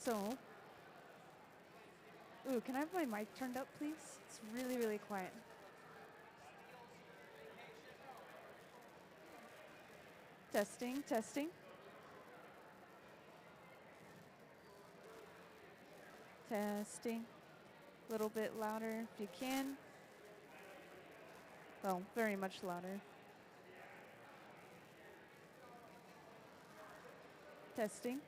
So, ooh, can I have my mic turned up, please? It's really, really quiet. Testing, testing. Testing. A little bit louder if you can. Well, very much louder. Testing.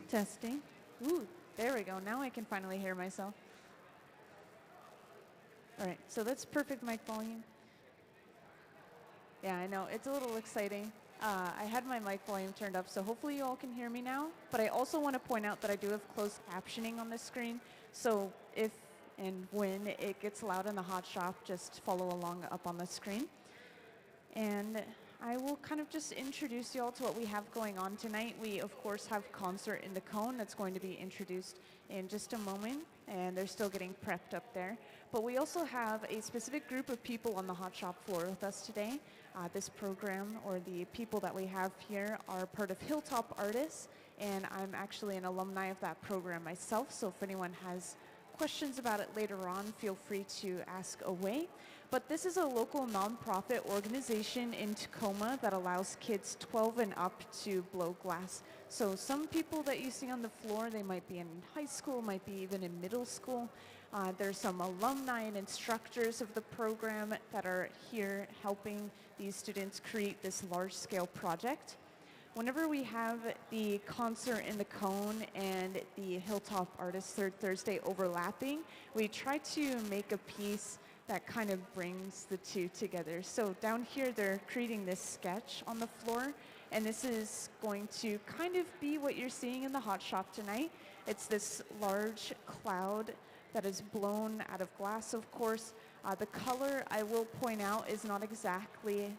Testing. Ooh, there we go. Now I can finally hear myself. All right, so that's perfect mic volume. Yeah, I know. It's a little exciting. I had my mic volume turned up, so hopefully you all can hear me now. But I also want to point out that I do have closed captioning on this screen. So if and when it gets loud in the hot shop, just follow along up on the screen. And I will kind of just introduce you all to what we have going on tonight. We, of course, have Concert in the Cone that's going to be introduced in just a moment, and they're still getting prepped up there. But we also have a specific group of people on the hot shop floor with us today. This program, or the people that we have here, are part of Hilltop Artists, and I'm actually an alumni of that program myself, so if anyone has questions about it later on, feel free to ask away. But this is a local nonprofit organization in Tacoma that allows kids 12 and up to blow glass. So some people that you see on the floor, they might be in high school, might be even in middle school. There's some alumni and instructors of the program that are here helping these students create this large-scale project. Whenever we have the Concert in the Cone and the Hilltop Artists Third Thursday overlapping, we try to make a piece that kind of brings the two together. So down here, they're creating this sketch on the floor, and this is going to kind of be what you're seeing in the hot shop tonight. It's this large cloud that is blown out of glass, of course. The color, I will point out, is not exactly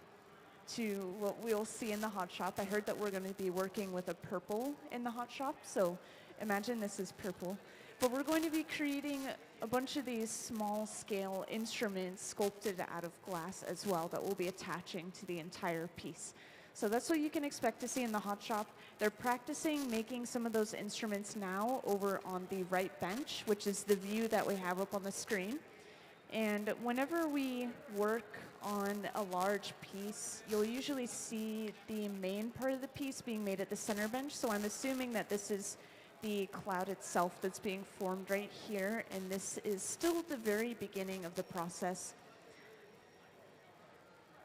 to what we'll see in the hot shop. I heard that we're going to be working with a purple in the hot shop, so imagine this is purple. But we're going to be creating a bunch of these small scale instruments sculpted out of glass as well that we'll be attaching to the entire piece. So that's what you can expect to see in the hot shop. They're practicing making some of those instruments now over on the right bench, which is the view that we have up on the screen. And whenever we work on a large piece, you'll usually see the main part of the piece being made at the center bench. So I'm assuming that this is the cloud itself that's being formed right here, and this is still the very beginning of the process.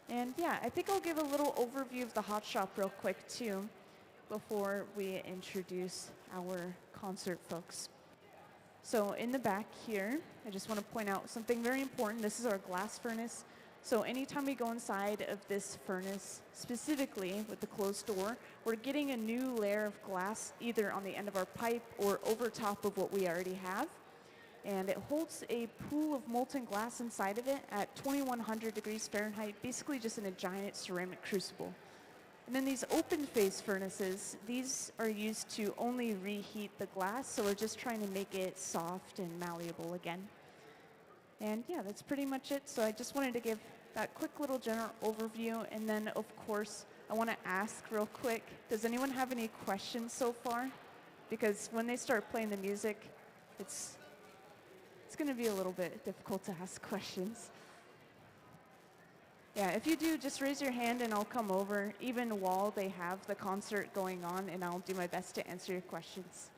And yeah, I think I'll give a little overview of the hot shop real quick too before we introduce our concert folks. So in the back here, I just want to point out something very important. This is our glass furnace. So anytime we go inside of this furnace, specifically with the closed door, we're getting a new layer of glass either on the end of our pipe or over top of what we already have. And it holds a pool of molten glass inside of it at 2100 degrees Fahrenheit, basically just in a giant ceramic crucible. And then these open face furnaces, these are used to only reheat the glass, so we're just trying to make it soft and malleable again. And yeah, that's pretty much it. So I just wanted to give that quick little general overview, and then of course, I want to ask real quick, does anyone have any questions so far? Because when they start playing the music, it's going to be a little bit difficult to ask questions. Yeah, if you do, just raise your hand and I'll come over, even while they have the concert going on, and I'll do my best to answer your questions.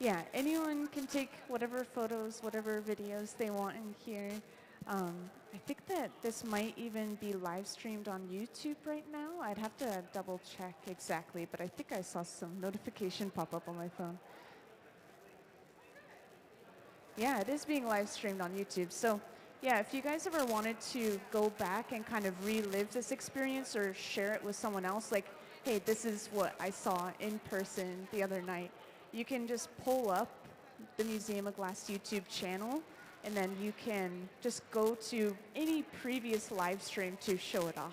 yeah, anyone can take whatever photos, whatever videos they want in here. I think that this might even be live streamed on YouTube right now. I'd have to double check exactly, but I think I saw some notification pop up on my phone. Yeah, it is being live streamed on YouTube. So yeah, if you guys ever wanted to go back and kind of relive this experience or share it with someone else, like, hey, this is what I saw in person the other night, you can just pull up the Museum of Glass YouTube channel, and then you can just go to any previous live stream to show it off.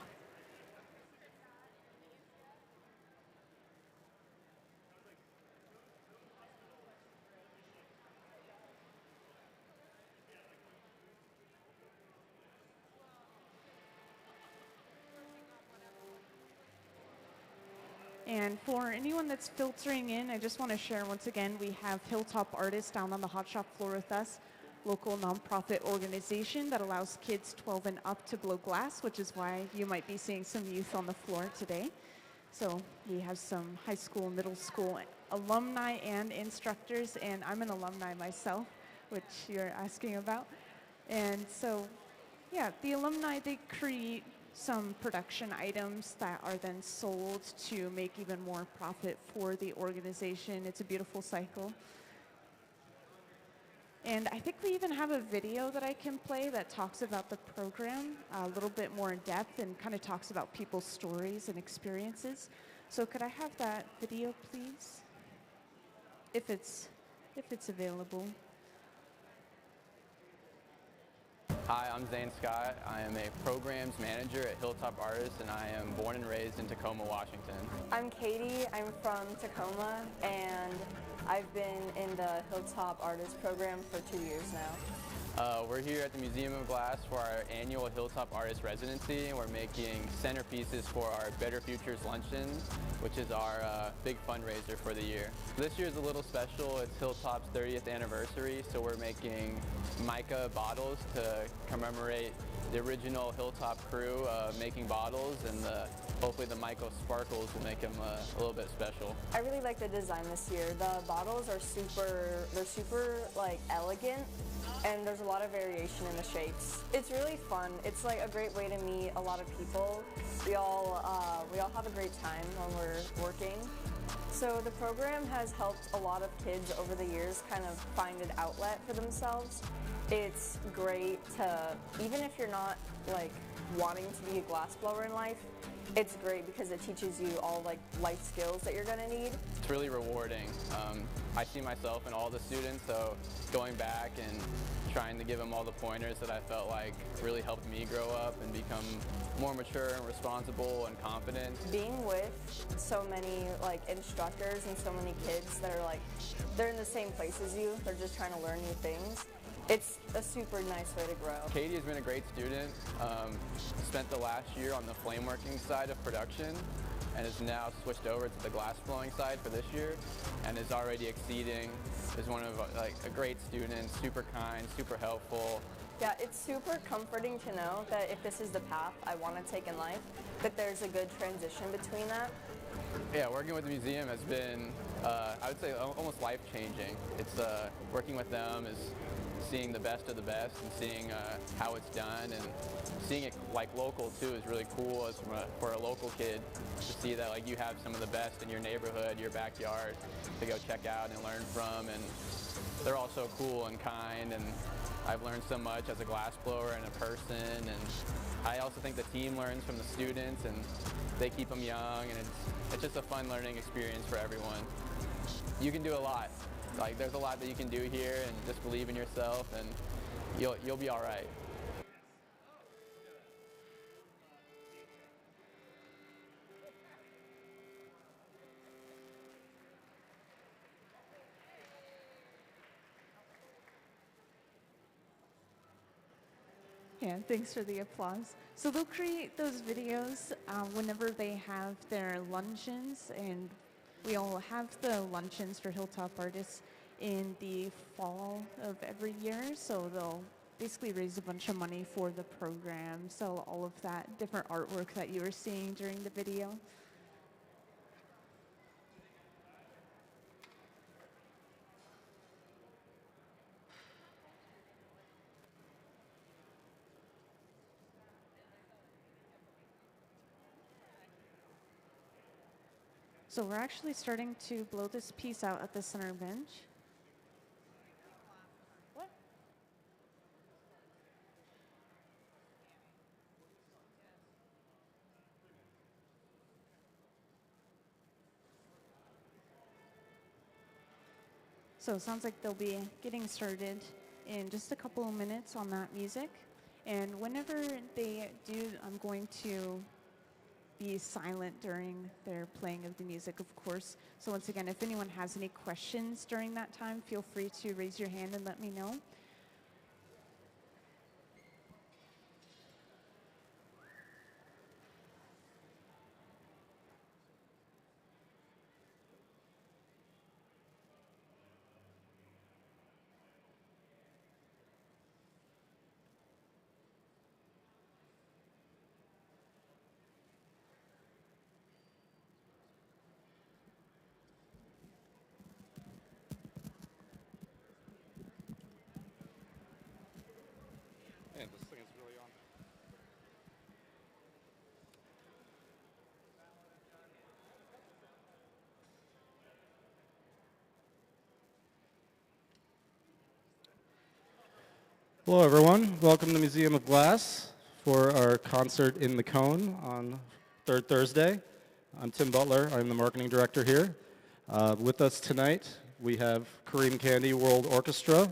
And for anyone that's filtering in, I just want to share once again, we have Hilltop Artists down on the hot shop floor with us, local nonprofit organization that allows kids 12 and up to blow glass, which is why you might be seeing some youth on the floor today. So we have some high school, middle school alumni and instructors, and I'm an alumni myself, which you're asking about. And so, yeah, the alumni, they create some production items that are then sold to make even more profit for the organization. It's a beautiful cycle. And I think we even have a video that I can play that talks about the program a little bit more in depth and kind of talks about people's stories and experiences. So could I have that video, please? If it's available. Hi, I'm Zane Scott. I am a programs manager at Hilltop Artists, and I am born and raised in Tacoma, Washington. I'm Katie. I'm from Tacoma, and I've been in the Hilltop Artists program for 2 years now. We're here at the Museum of Glass for our annual Hilltop Artist Residency, and we're making centerpieces for our Better Futures Luncheon, which is our big fundraiser for the year. This year is a little special. It's Hilltop's 30th anniversary, so we're making mica bottles to commemorate the original Hilltop crew making bottles, and hopefully the mica sparkles will make them a little bit special. I really like the design this year. The bottles are super like elegant, and there's a lot of variation in the shapes. It's really fun. It's like a great way to meet a lot of people. We all have a great time when we're working. So the program has helped a lot of kids over the years kind of find an outlet for themselves. It's great to, even if you're not like wanting to be a glassblower in life, it's great because it teaches you all like life skills that you're gonna need. It's really rewarding. I see myself in all the students, so going back and trying to give them all the pointers that I felt like really helped me grow up and become more mature and responsible and confident. Being with so many like instructors and so many kids that are like, they're in the same place as you, they're just trying to learn new things. It's a super nice way to grow. Katie has been a great student, spent the last year on the flame working side of production, and has now switched over to the glass blowing side for this year, and is already exceeding, is one of like a great student, super kind, super helpful. Yeah, it's super comforting to know that if this is the path I want to take in life, that there's a good transition between that. Yeah, working with the museum has been, I would say, almost life-changing. It's working with them is seeing the best of the best and seeing how it's done, and seeing it like local too is really cool as for a local kid to see that like you have some of the best in your neighborhood, your backyard to go check out and learn from, and they're all so cool and kind, and I've learned so much as a glassblower and a person, and I also think the team learns from the students and they keep them young, and it's just a fun learning experience for everyone. You can do a lot. Like there's a lot that you can do here, and just believe in yourself, and you'll be all right. Yeah, thanks for the applause. So they'll create those videos whenever they have their luncheons, and we all have the luncheons for Hilltop Artists in the fall of every year, so they'll basically raise a bunch of money for the program, sell all of that different artwork that you were seeing during the video. So we're actually starting to blow this piece out at the center bench. What? So it sounds like they'll be getting started in just a couple of minutes on that music. And whenever they do, I'm going to be silent during their playing of the music, of course. So once again, if anyone has any questions during that time, feel free to raise your hand and let me know. Man, this thing is really on. Hello, everyone. Welcome to the Museum of Glass for our concert in the Cone on third Thursday. I'm Tim Butler. I'm the marketing director here. With us tonight, we have Kareem Kandi World Orchestra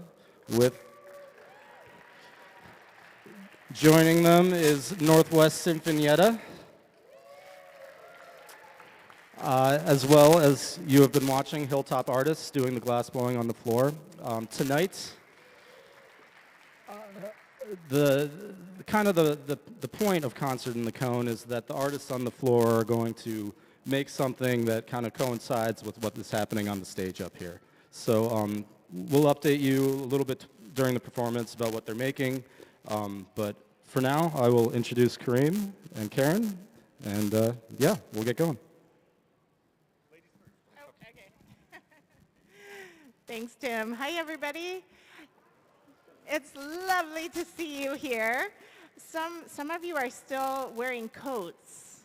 with joining them is Northwest Sinfonietta, as well as you have been watching Hilltop Artists doing the glass blowing on the floor. Tonight, the point of Concert in the Cone is that the artists on the floor are going to make something that kind of coincides with what is happening on the stage up here. So we'll update you a little bit during the performance about what they're making, but for now, I will introduce Kareem and Karen, and yeah, we'll get going. Oh, okay. Thanks, Tim. Hi, everybody. It's lovely to see you here. Some of you are still wearing coats.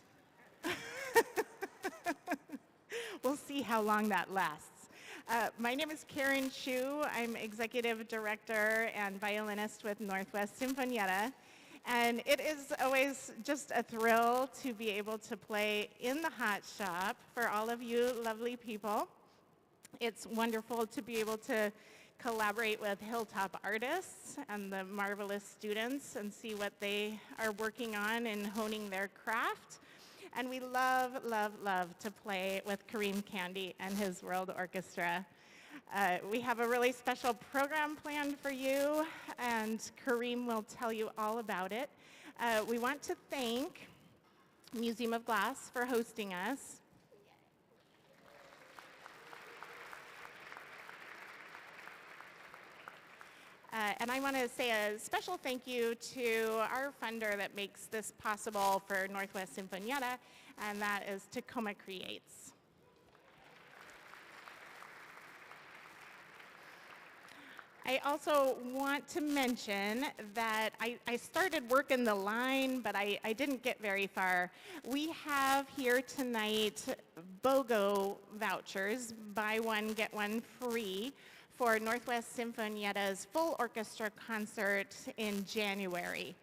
We'll see how long that lasts. My name is Karen Chu. I'm executive director and violinist with Northwest Sinfonietta. And it is always just a thrill to be able to play in the hot shop for all of you lovely people. It's wonderful to be able to collaborate with Hilltop Artists and the marvelous students and see what they are working on and honing their craft. And we love, love, love to play with Kareem Kandi and his World Orchestra. We have a really special program planned for you, and Kareem will tell you all about it. We want to thank Museum of Glass for hosting us. And I want to say a special thank you to our funder that makes this possible for Northwest Sinfonietta, and that is Tacoma Creates. I also want to mention that I started working the line, but I didn't get very far. We have here tonight BOGO vouchers, buy one, get one free, for Northwest Sinfonietta's full orchestra concert in January.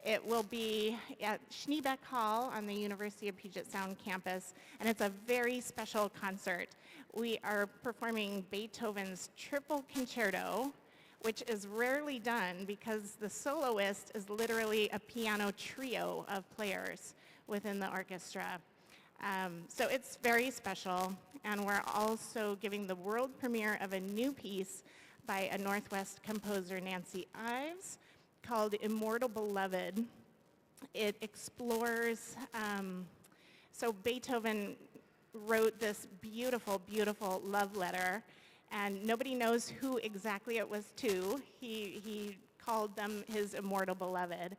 It will be at Schneebeck Hall on the University of Puget Sound campus, and it's a very special concert. We are performing Beethoven's Triple Concerto, which is rarely done because the soloist is literally a piano trio of players within the orchestra. So it's very special, and we're also giving the world premiere of a new piece by a Northwest composer, Nancy Ives, called Immortal Beloved. It explores, so Beethoven wrote this beautiful, beautiful love letter, and nobody knows who exactly it was to. He called them his immortal beloved.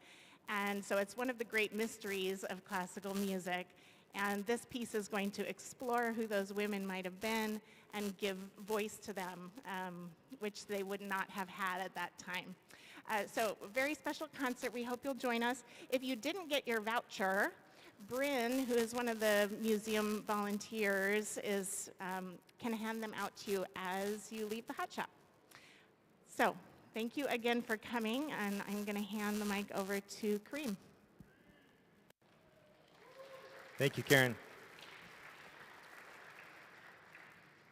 And so it's one of the great mysteries of classical music. And this piece is going to explore who those women might have been and give voice to them, which they would not have had at that time. So very special concert. We hope you'll join us. If you didn't get your voucher, Bryn, who is one of the museum volunteers, can hand them out to you as you leave the hot shop. So thank you again for coming, and I'm going to hand the mic over to Kareem. Thank you, Karen.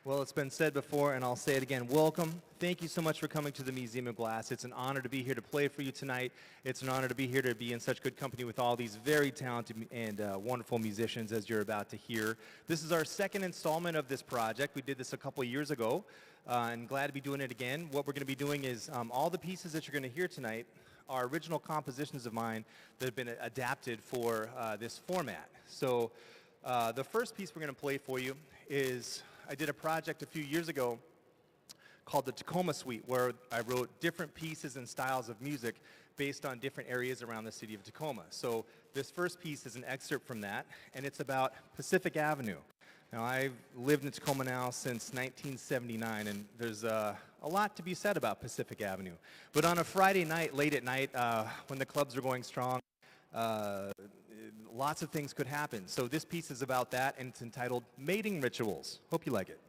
Well, it's been said before, and I'll say it again. Welcome. Thank you so much for coming to the Museum of Glass. It's an honor to be here to play for you tonight. It's an honor to be here to be in such good company with all these very talented and wonderful musicians, as you're about to hear. This is our second installment of this project. We did this a couple years ago, and glad to be doing it again. What we're going to be doing is all the pieces that you're going to hear tonight are original compositions of mine that have been adapted for this format. So the first piece we're going to play for you is, I did a project a few years ago called the Tacoma Suite, where I wrote different pieces and styles of music based on different areas around the city of Tacoma. So this first piece is an excerpt from that, and it's about Pacific Avenue. Now, I've lived in Tacoma now since 1979, and there's a lot to be said about Pacific Avenue. But on a Friday night, late at night, when the clubs are going strong, lots of things could happen. So this piece is about that, and it's entitled Mating Rituals. Hope you like it.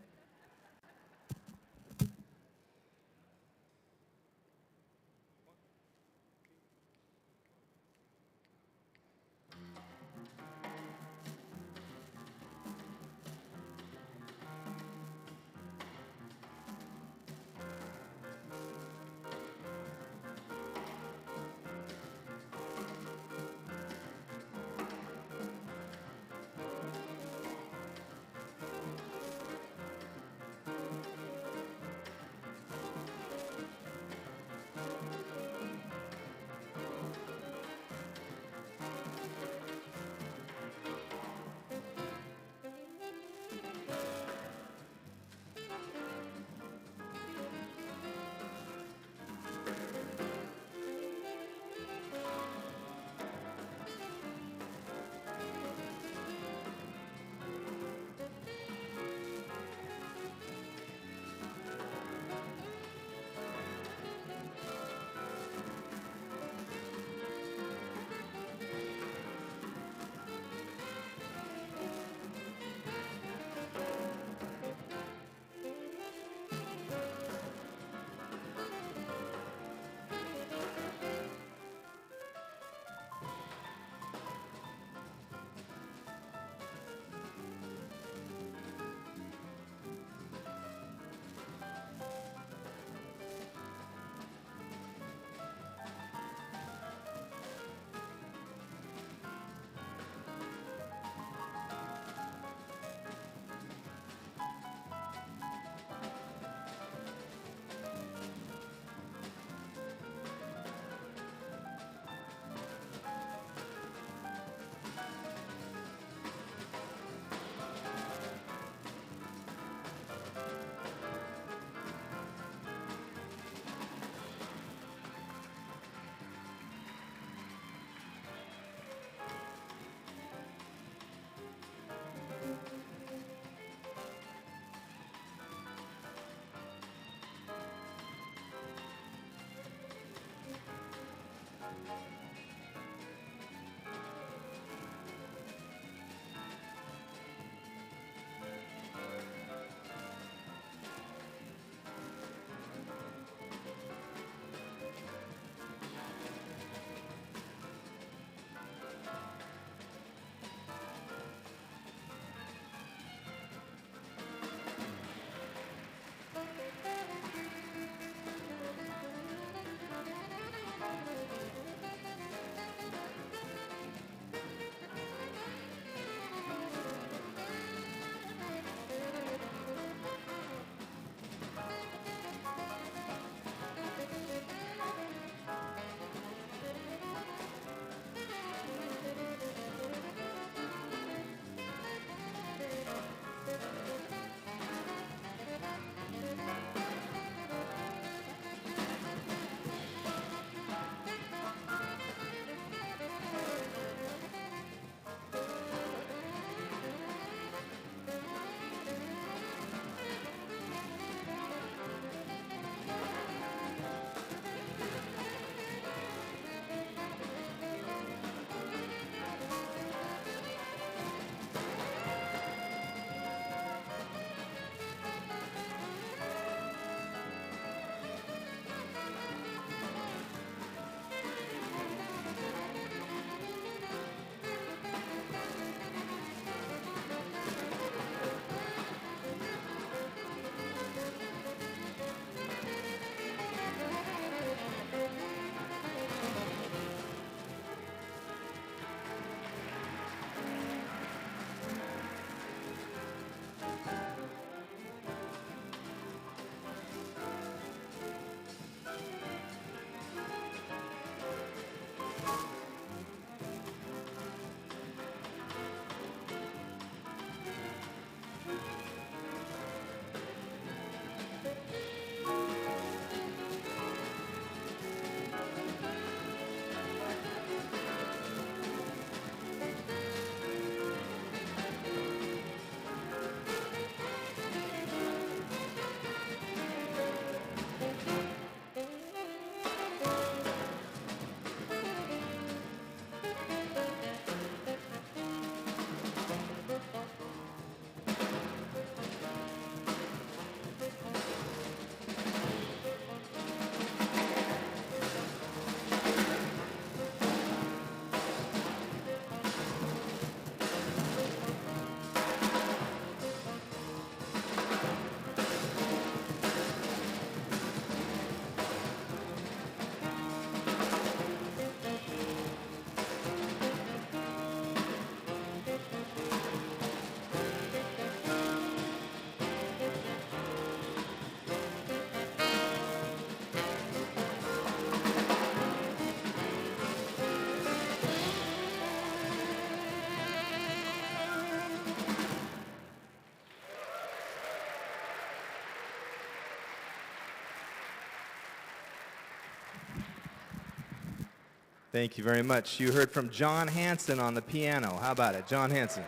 Thank you very much. You heard from John Hanson on the piano. How about it, John Hanson?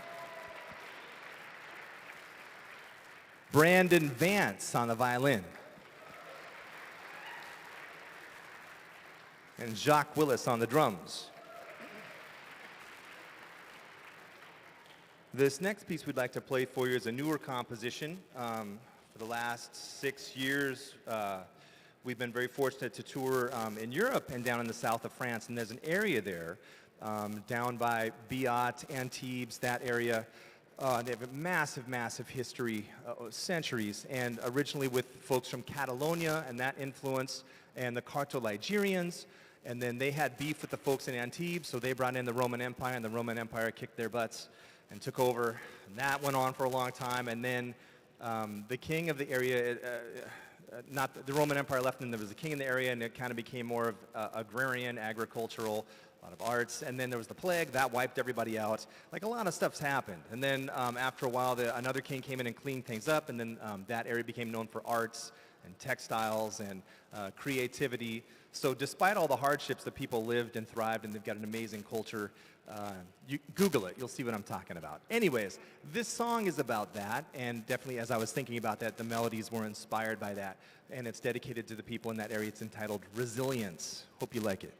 Brandon Vance on the violin. And Jacques Willis on the drums. This next piece we'd like to play for you is a newer composition. For the last 6 years, we've been very fortunate to tour in Europe and down in the south of France, and there's an area there down by Biot, Antibes, that area. They have a massive, massive history, centuries, and originally with folks from Catalonia and that influence, and the Cartho-Ligerians, and then they had beef with the folks in Antibes, so they brought in the Roman Empire, and the Roman Empire kicked their butts and took over. And that went on for a long time, and then the king of the area, not the Roman Empire left, and there was a king in the area, and it kind of became more of agrarian, agricultural, a lot of arts, and then there was the plague that wiped everybody out. Like, a lot of stuff's happened, and then after a while another king came in and cleaned things up, and then that area became known for arts and textiles and creativity. So despite all the hardships, the people lived and thrived, and they've got an amazing culture. You Google it, you'll see what I'm talking about. Anyways, this song is about that, and definitely as I was thinking about that, the melodies were inspired by that, and it's dedicated to the people in that area. It's entitled Resilience. Hope you like it.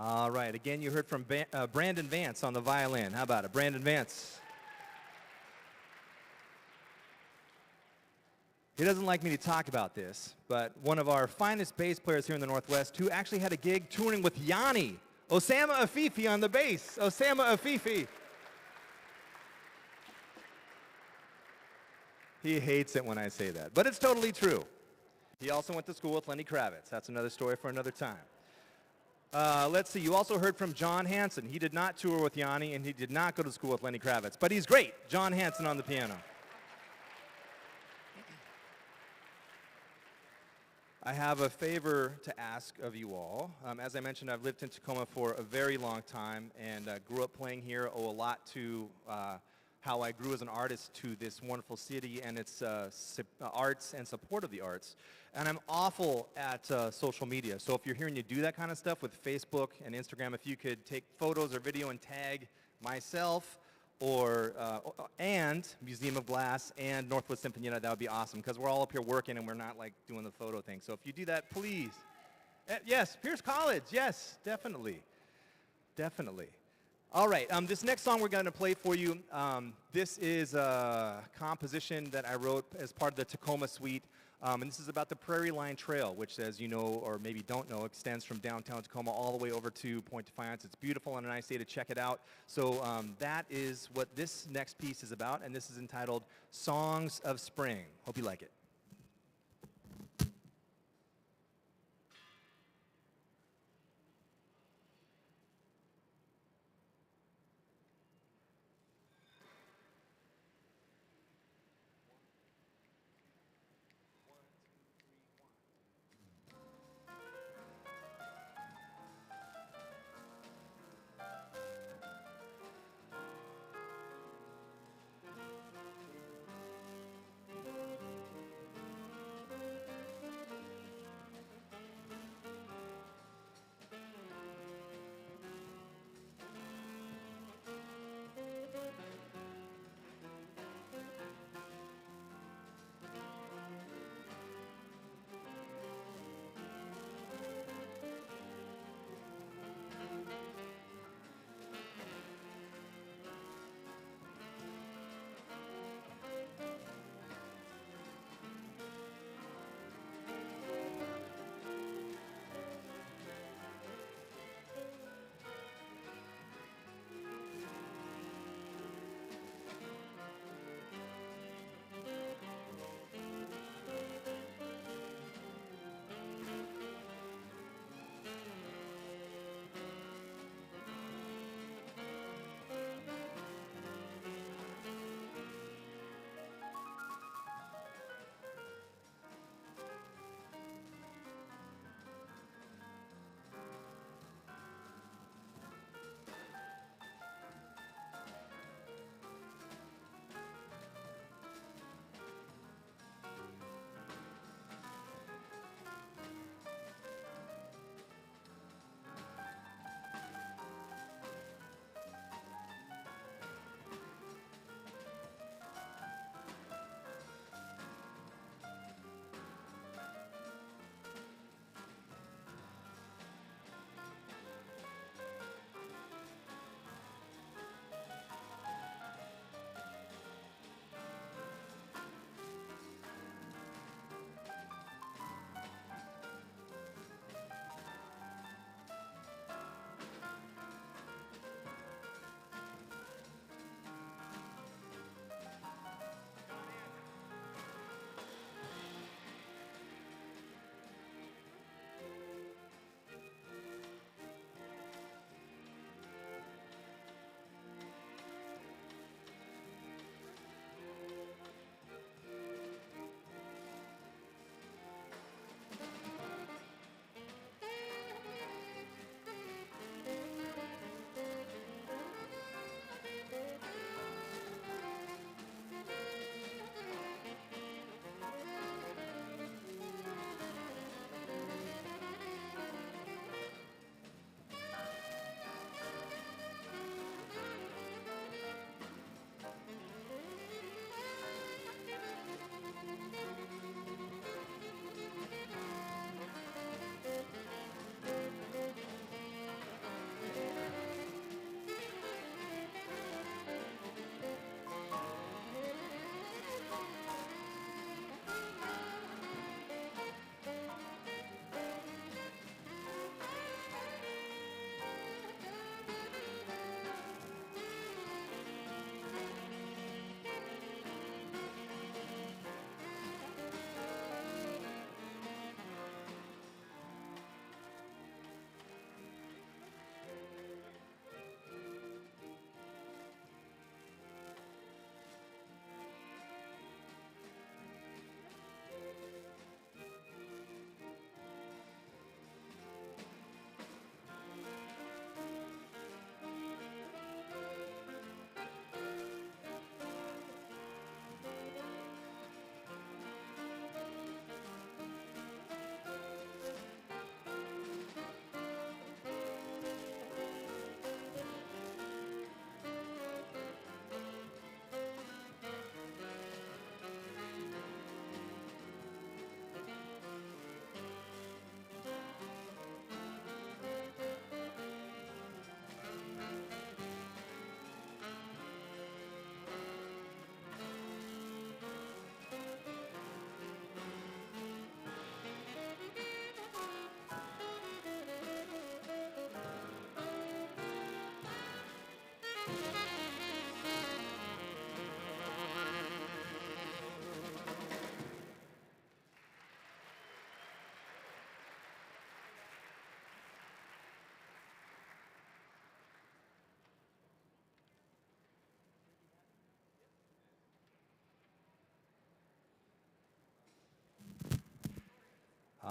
All right, again, you heard from Brandon Vance on the violin. How about it, Brandon Vance? He doesn't like me to talk about this, but one of our finest bass players here in the Northwest who actually had a gig touring with Yanni, Osama Afifi on the bass. Osama Afifi. He hates it when I say that, but it's totally true. He also went to school with Lenny Kravitz. That's another story for another time. Let's see, you also heard from John Hanson. He did not tour with Yanni, and he did not go to school with Lenny Kravitz, but he's great. John Hanson on the piano. I have a favor to ask of you all. As I mentioned, I've lived in Tacoma for a very long time and grew up playing here, owe a lot to how I grew as an artist to this wonderful city and its arts and support of the arts. And I'm awful at social media. So if you're hearing you do that kind of stuff with Facebook and Instagram, if you could take photos or video and tag myself and Museum of Glass and Northwest Sinfonietta, that would be awesome, because we're all up here working and we're not like doing the photo thing. So if you do that, please. Yes, Pierce College, yes, definitely. Definitely. All right, this next song we're going to play for you, this is a composition that I wrote as part of the Tacoma Suite. And this is about the Prairie Line Trail, which, as you know, or maybe don't know, extends from downtown Tacoma all the way over to Point Defiance. It's beautiful and a nice day to check it out. So that is what this next piece is about, and this is entitled Songs of Spring. Hope you like it.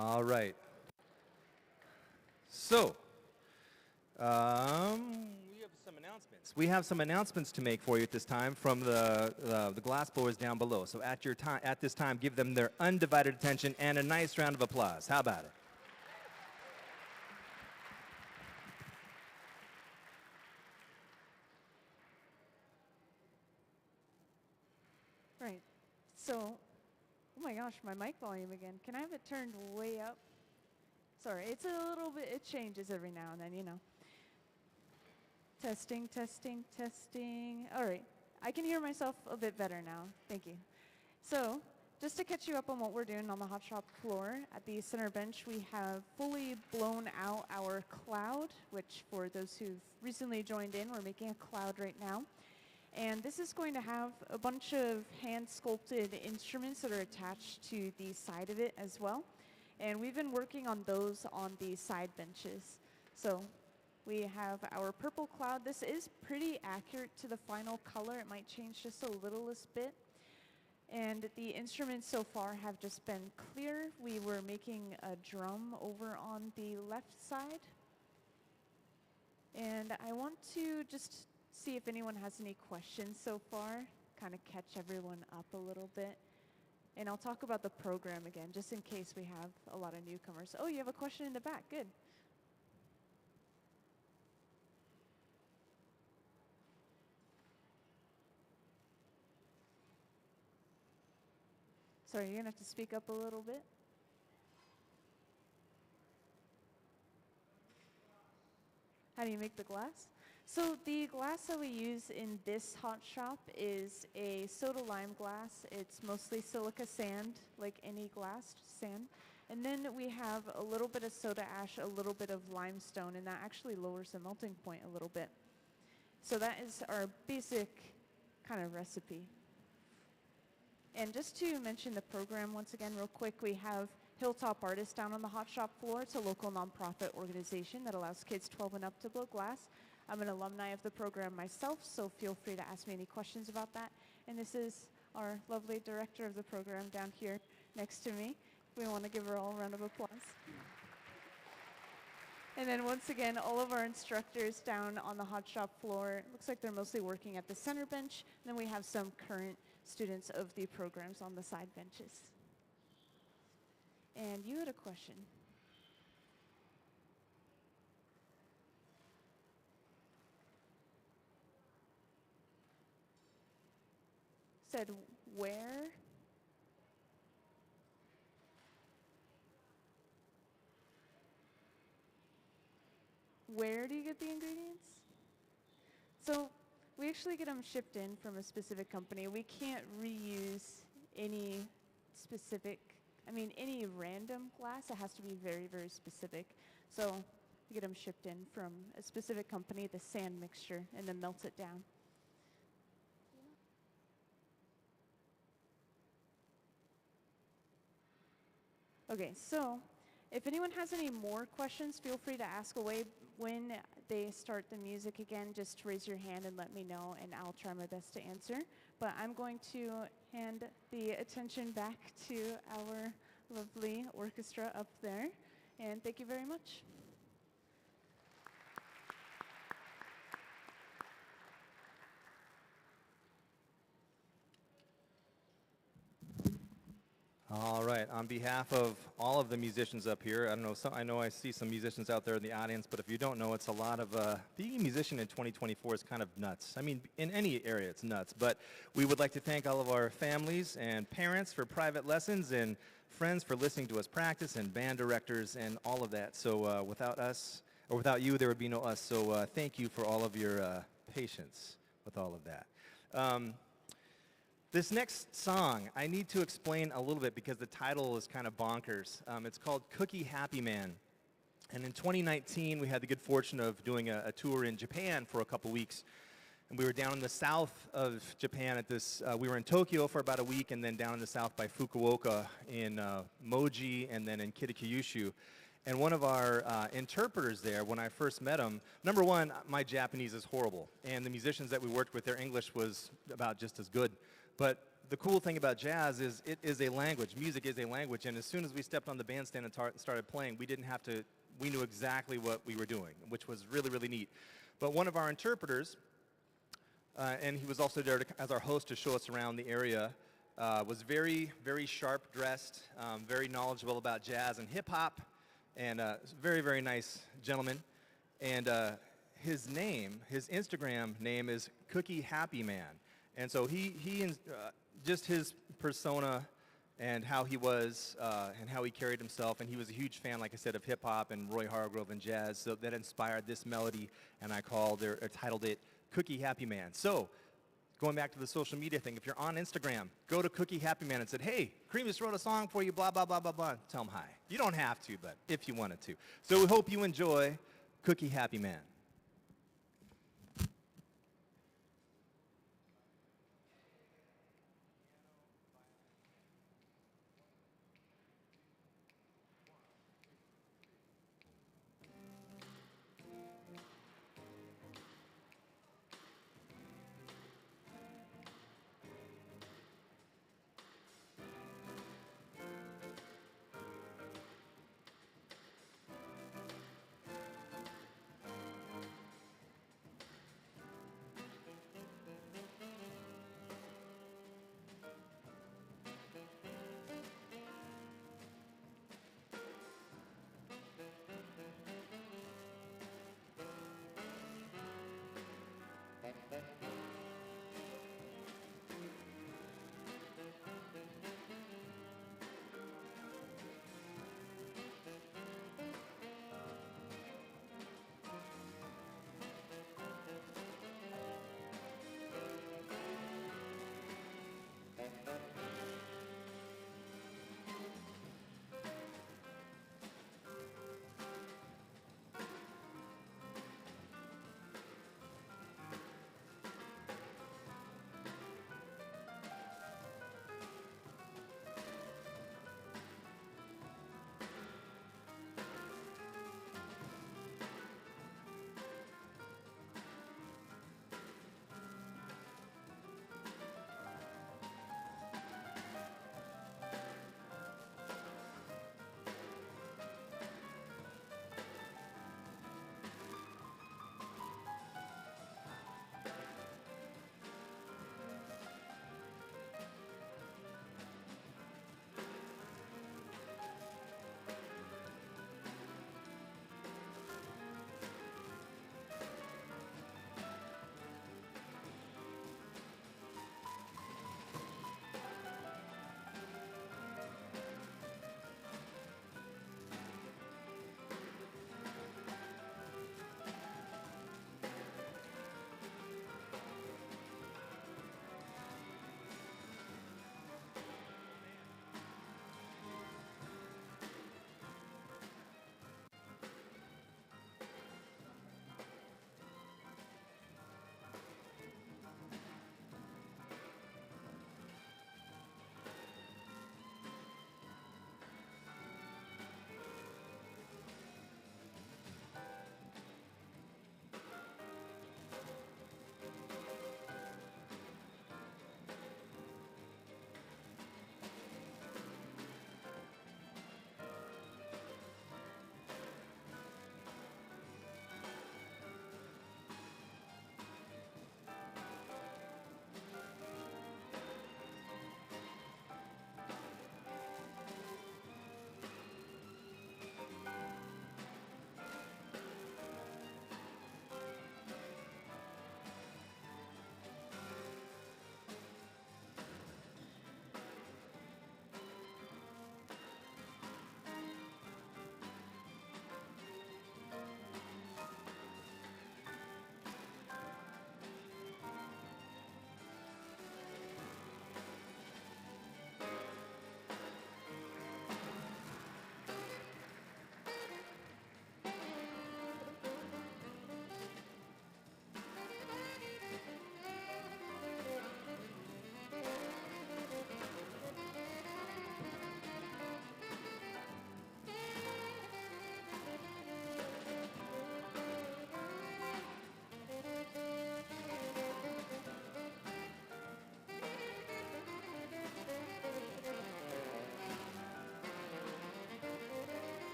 All right. So, we have some announcements. We have some announcements to make for you at this time from the glass blowers down below. So at this time, give them their undivided attention and a nice round of applause. How about it? Right. So, oh my gosh, my mic volume again. Can I have it turned way up? Sorry, it's a little bit, it changes every now and then, you know. Testing, testing, testing. All right, I can hear myself a bit better now. Thank you. So, just to catch you up on what we're doing on the hot shop floor, at the center bench we have fully blown out our cloud, which for those who've recently joined in, we're making a cloud right now. And this is going to have a bunch of hand-sculpted instruments that are attached to the side of it as well. And we've been working on those on the side benches. So we have our purple cloud. This is pretty accurate to the final color. It might change just a littlest bit. And the instruments so far have just been clear. We were making a drum over on the left side. And I want to just see if anyone has any questions so far, kind of catch everyone up a little bit. And I'll talk about the program again, just in case we have a lot of newcomers. Oh, you have a question in the back. Good. Sorry, you're going to have to speak up a little bit. How do you make the glass? So the glass that we use in this hot shop is a soda lime glass. It's mostly silica sand, like any glass sand. And then we have a little bit of soda ash, a little bit of limestone, and that actually lowers the melting point a little bit. So that is our basic kind of recipe. And just to mention the program once again real quick, we have Hilltop Artists down on the hot shop floor. It's a local nonprofit organization that allows kids 12 and up to blow glass. I'm an alumni of the program myself, so feel free to ask me any questions about that. And this is our lovely director of the program down here next to me. We want to give her all a round of applause. And then once again, all of our instructors down on the hot shop floor, it looks like they're mostly working at the center bench. And then we have some current students of the programs on the side benches. And you had a question. Said where? Where do you get the ingredients? So we actually get them shipped in from a specific company. We can't reuse any specific, any random glass. It has to be very, very specific. So we get them shipped in from a specific company, the sand mixture, and then melt it down. Okay, so if anyone has any more questions, feel free to ask away. When they start the music again, just raise your hand and let me know, and I'll try my best to answer. But I'm going to hand the attention back to our lovely orchestra up there, and thank you very much. All right. On behalf of all of the musicians up here, I know I see some musicians out there in the audience, but if you don't know, it's a lot of being a musician in 2024 is kind of nuts. In any area, it's nuts. But we would like to thank all of our families and parents for private lessons, and friends for listening to us practice, and band directors and all of that. So without us, or without you, there would be no us. So thank you for all of your patience with all of that. This next song, I need to explain a little bit because the title is kind of bonkers. It's called Cookie Happy Man. And in 2019, we had the good fortune of doing a tour in Japan for a couple weeks. And we were down in the south of Japan at this, we were in Tokyo for about a week, and then down in the south by Fukuoka, in Moji, and then in Kitakyushu. And one of our interpreters there, when I first met him, number one, my Japanese is horrible. And the musicians that we worked with, their English was about just as good. But the cool thing about jazz is it is a language. Music is a language, and as soon as we stepped on the bandstand and started playing, we knew exactly what we were doing, which was really, really neat. But one of our interpreters, and he was also there as our host to show us around the area, was very, very sharp dressed, very knowledgeable about jazz and hip hop, and very, very nice gentleman. And his Instagram name is Cookie Happy Man. And so just his persona and how he was and how he carried himself, and he was a huge fan, like I said, of hip hop and Roy Hargrove and jazz, so that inspired this melody, and I titled it Cookie Happy Man. So, going back to the social media thing, if you're on Instagram, go to Cookie Happy Man and said, hey, Kareem just wrote a song for you, blah, blah, blah, blah, blah. Tell him hi. You don't have to, but if you wanted to. So we hope you enjoy Cookie Happy Man.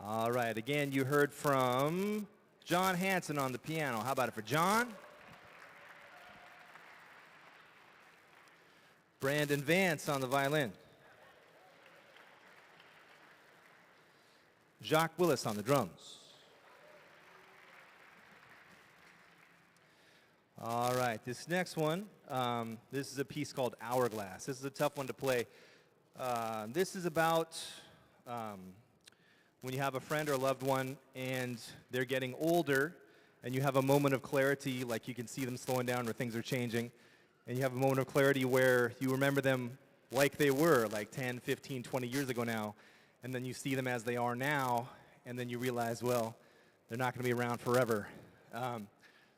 All right, again, you heard from John Hanson on the piano. How about it for John? Brandon Vance on the violin. Jacques Willis on the drums. All right, this next one, this is a piece called Hourglass. This is a tough one to play. This is about when you have a friend or a loved one and they're getting older and you have a moment of clarity, like you can see them slowing down or things are changing, and you have a moment of clarity where you remember them like they were like 10, 15, 20 years ago now, and then you see them as they are now, and then you realize, well, they're not going to be around forever.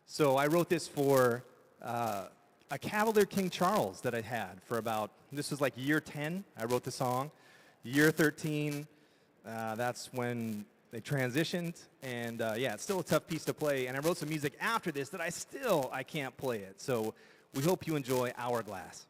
So I wrote this for a Cavalier King Charles that I had for about, this was like year 10, I wrote the song. Year 13, that's when they transitioned, and yeah, it's still a tough piece to play, and I wrote some music after this that I can't play it. So we hope you enjoy Hourglass.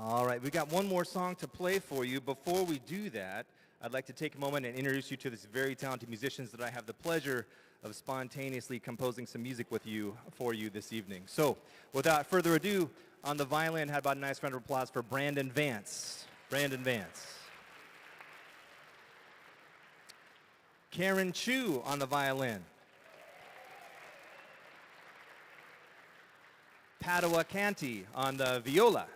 All right, we got one more song to play for you. Before we do that, I'd like to take a moment and introduce you to these very talented musicians that I have the pleasure of spontaneously composing some music with you for you this evening. So, without further ado, on the violin, how about a nice round of applause for Brandon Vance? Brandon Vance. Karen Chu on the violin. Padua Kandi on the viola.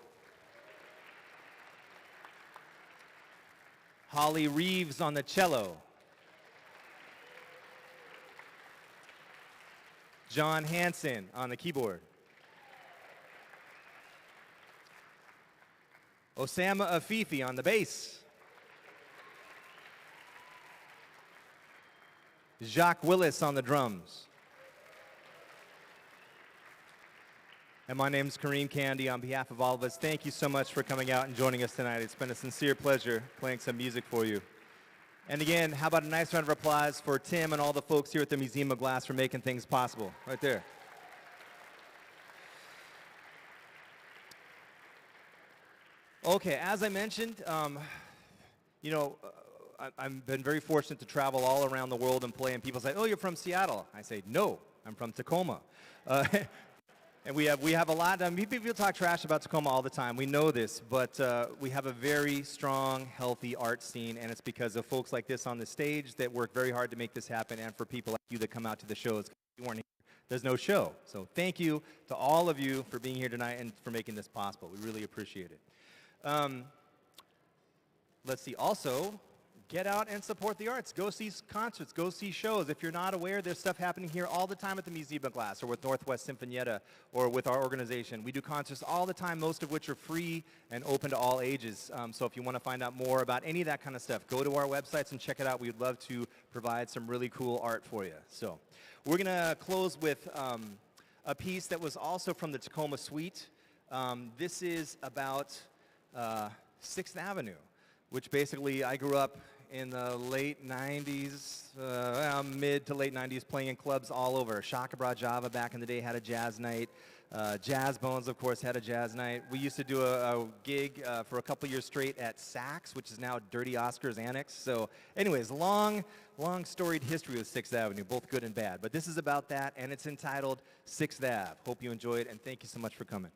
Holly Reeves on the cello. John Hansen on the keyboard. Osama Afifi on the bass. Jacques Willis on the drums. And my name's Kareem Kandi. On behalf of all of us, thank you so much for coming out and joining us tonight. It's been a sincere pleasure playing some music for you. And again, how about a nice round of applause for Tim and all the folks here at the Museum of Glass for making things possible. Right there. Okay, as I mentioned, you know, I've been very fortunate to travel all around the world and play, and people say, oh, you're from Seattle. I say, no, I'm from Tacoma. And we have a lot. I mean, people talk trash about Tacoma all the time. We know this, but we have a very strong, healthy art scene, and it's because of folks like this on the stage that work very hard to make this happen, and for people like you that come out to the shows. If you weren't here, there's no show. So thank you to all of you for being here tonight and for making this possible. We really appreciate it. Let's see. Also, get out and support the arts. Go see concerts. Go see shows. If you're not aware, there's stuff happening here all the time at the Museum of Glass or with Northwest Sinfonietta or with our organization. We do concerts all the time, most of which are free and open to all ages. So if you want to find out more about any of that kind of stuff, go to our websites and check it out. We'd love to provide some really cool art for you. So we're going to close with a piece that was also from the Tacoma Suite. This is about 6th Avenue, which basically I grew up in the late 90s, mid to late 90s, playing in clubs all over. Shaka Bra Java back in the day had a jazz night. Jazz Bones, of course, had a jazz night. We used to do a gig for a couple years straight at Saks, which is now Dirty Oscar's Annex. So anyways, long storied history with 6th Avenue, both good and bad. But this is about that, and it's entitled 6th Ave. Hope you enjoy it, and thank you so much for coming.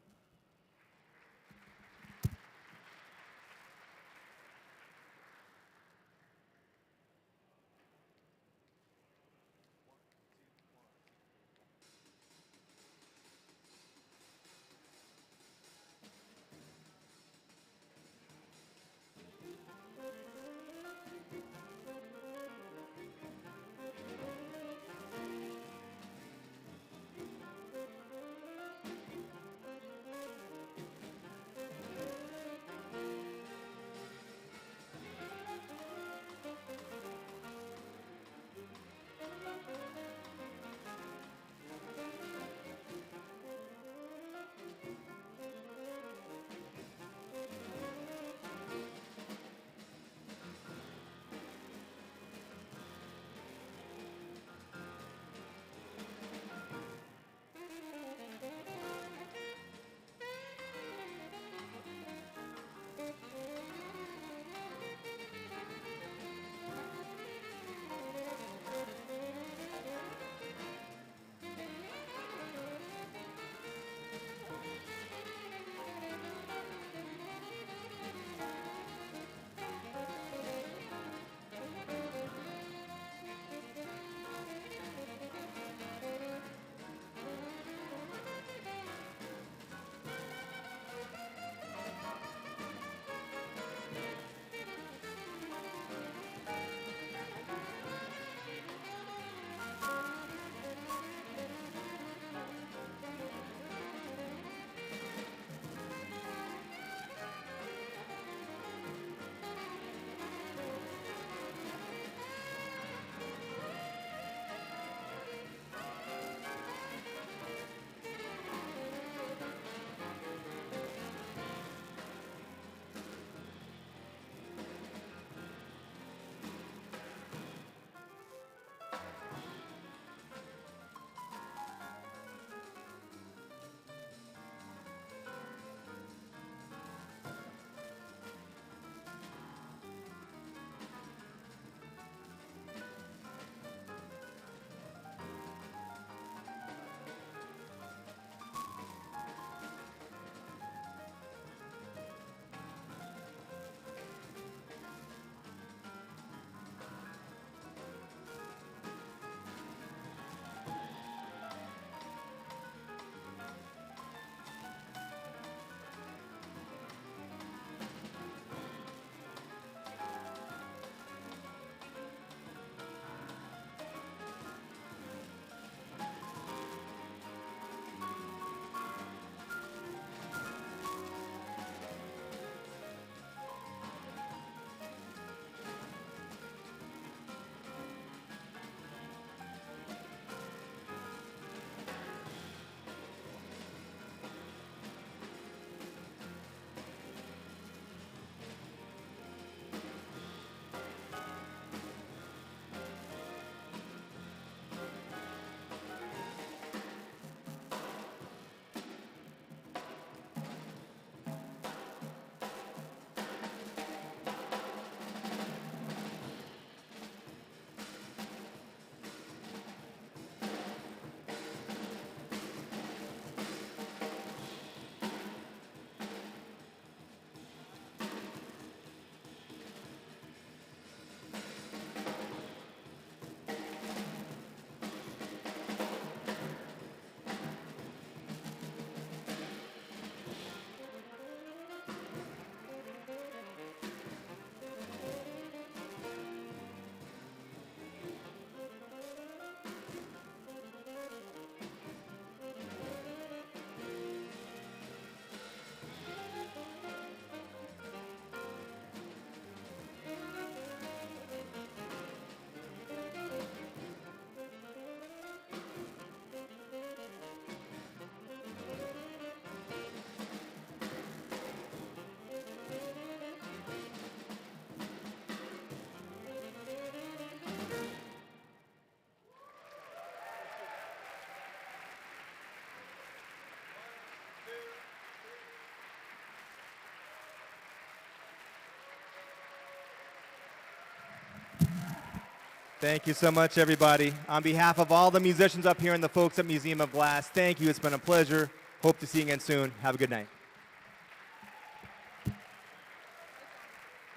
Thank you so much, everybody. On behalf of all the musicians up here and the folks at Museum of Glass, thank you. It's been a pleasure. Hope to see you again soon. Have a good night.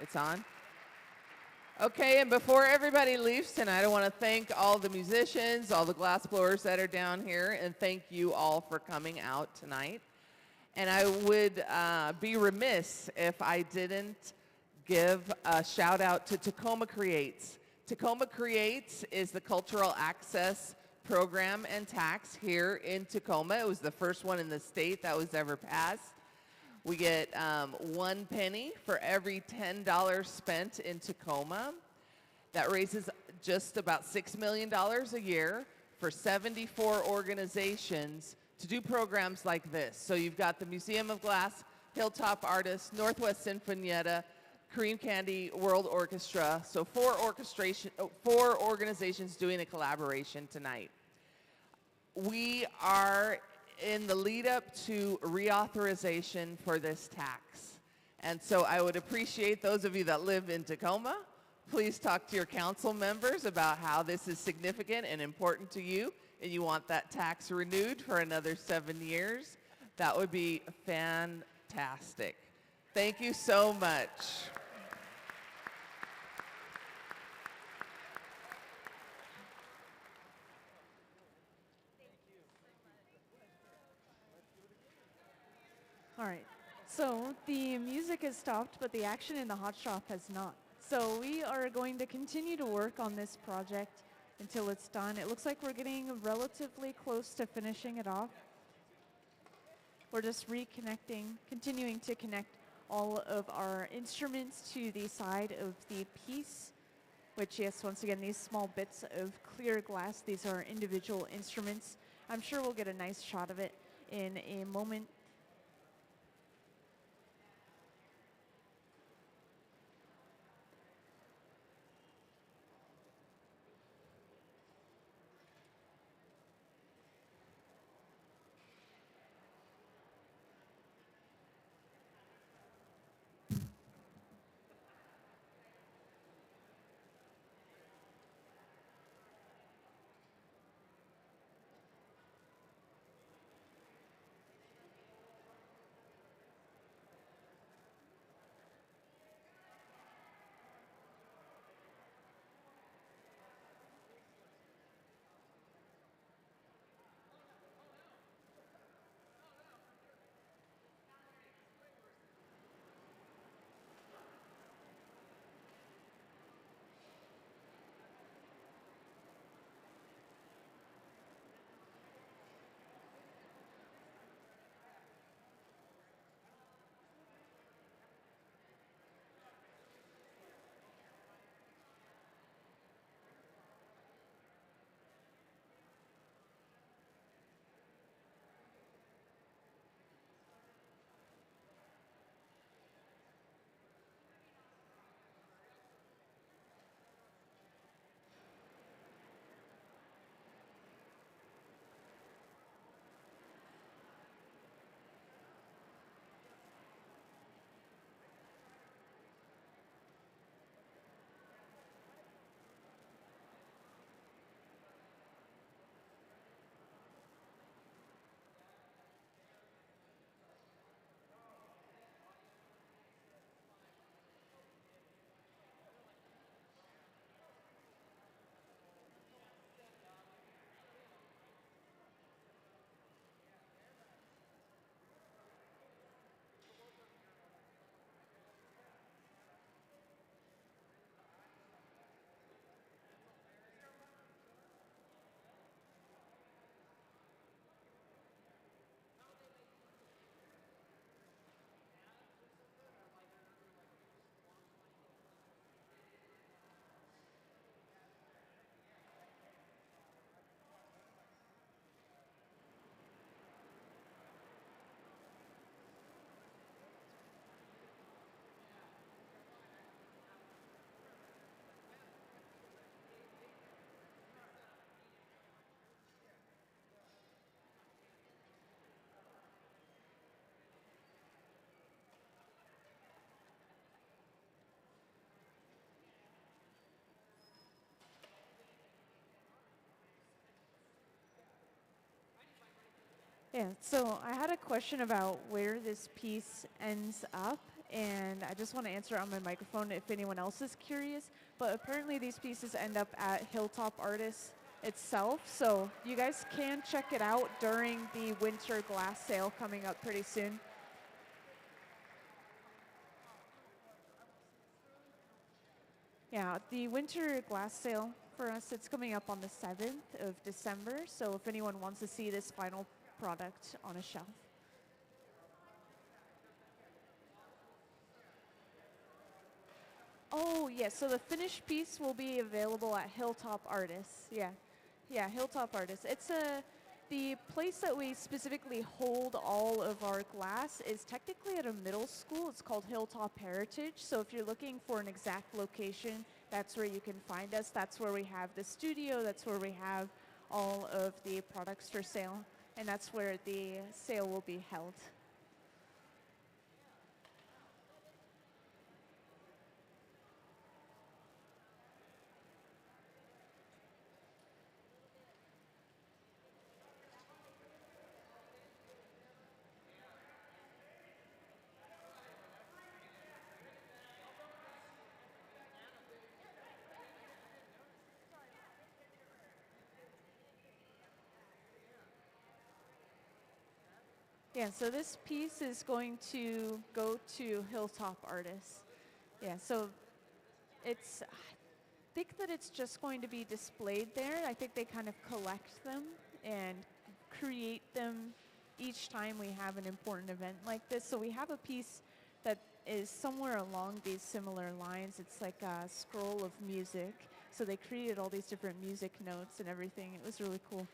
It's on. Okay, and before everybody leaves tonight, I want to thank all the musicians, all the glass blowers that are down here, and thank you all for coming out tonight. And I would be remiss if I didn't give a shout out to Tacoma Creates. Tacoma Creates is the cultural access program and tax here in Tacoma. It was the first one in the state that was ever passed. We get 1 penny for every $10 spent in Tacoma. That raises just about $6 million a year for 74 organizations to do programs like this. So you've got the Museum of Glass, Hilltop Artists, Northwest Sinfonietta, Kareem Kandi, World Orchestra. So 4 organizations doing a collaboration tonight. We are in the lead up to reauthorization for this tax. And so I would appreciate those of you that live in Tacoma, please talk to your council members about how this is significant and important to you and you want that tax renewed for another 7 years. That would be fantastic. Thank you so much. All right, so the music has stopped, but the action in the hot shop has not. So we are going to continue to work on this project until it's done. It looks like we're getting relatively close to finishing it off. We're just reconnecting, continuing to connect all of our instruments to the side of the piece, which, yes, once again, these small bits of clear glass, these are individual instruments. I'm sure we'll get a nice shot of it in a moment. Yeah, so I had a question about where this piece ends up, and I just want to answer on my microphone if anyone else is curious. But apparently these pieces end up at Hilltop Artists itself, so you guys can check it out during the winter glass sale coming up pretty soon. Yeah, the winter glass sale for us, it's coming up on the 7th of December, so if anyone wants to see this final product on a shelf. Oh, yes, so the finished piece will be available at Hilltop Artists. Yeah, Hilltop Artists. The place that we specifically hold all of our glass is technically at a middle school. It's called Hilltop Heritage. So if you're looking for an exact location, that's where you can find us. That's where we have the studio. That's where we have all of the products for sale. And that's where the sale will be held. Yeah, so this piece is going to go to Hilltop Artists. Yeah, so I think that it's just going to be displayed there. I think they kind of collect them and create them each time we have an important event like this. So we have a piece that is somewhere along these similar lines. It's like a scroll of music. So they created all these different music notes and everything. It was really cool.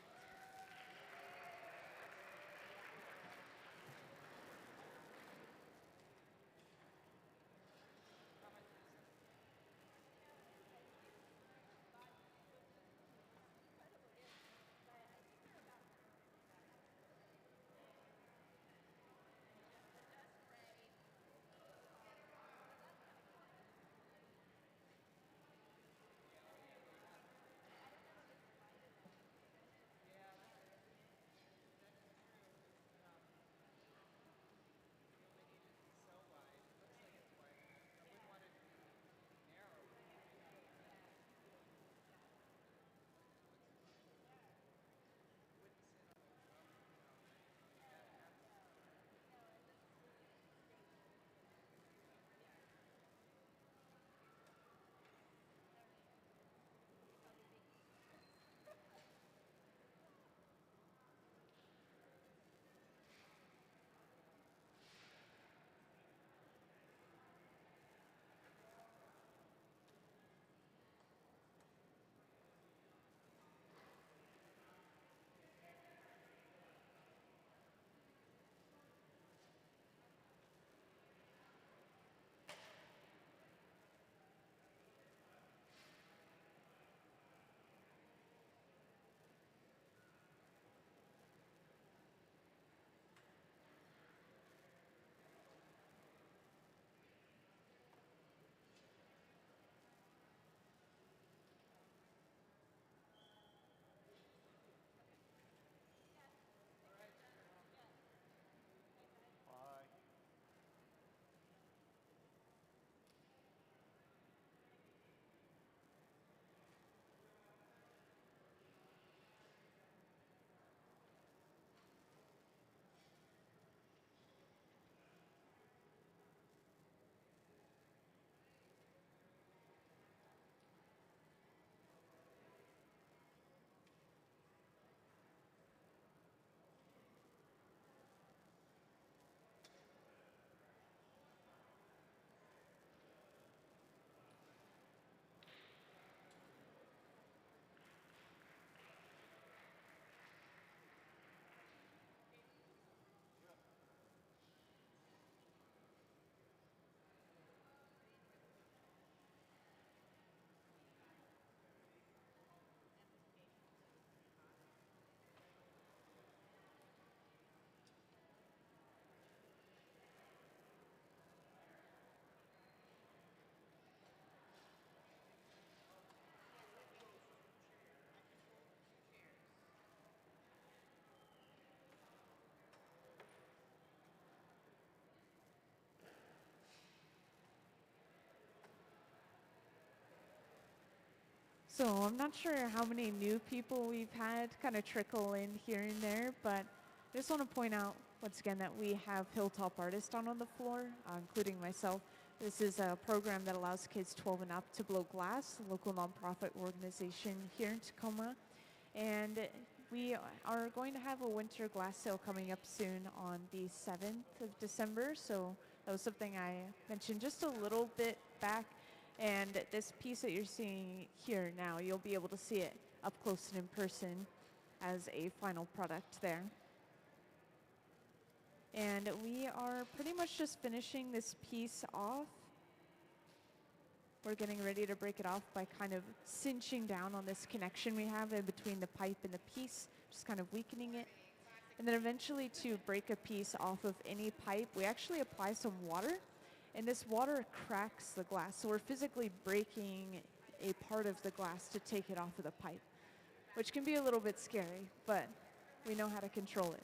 So I'm not sure how many new people we've had kind of trickle in here and there, but I just want to point out once again that we have Hilltop artists down on the floor, including myself. This is a program that allows kids 12 and up to blow glass, a local nonprofit organization here in Tacoma. And we are going to have a winter glass sale coming up soon on the 7th of December. So that was something I mentioned just a little bit back. And this piece that you're seeing here now, you'll be able to see it up close and in person as a final product there. And we are pretty much just finishing this piece off. We're getting ready to break it off by kind of cinching down on this connection we have in between the pipe and the piece, just kind of weakening it. And then eventually to break a piece off of any pipe, we actually apply some water, and this water cracks the glass. So we're physically breaking a part of the glass to take it off of the pipe, which can be a little bit scary, but we know how to control it.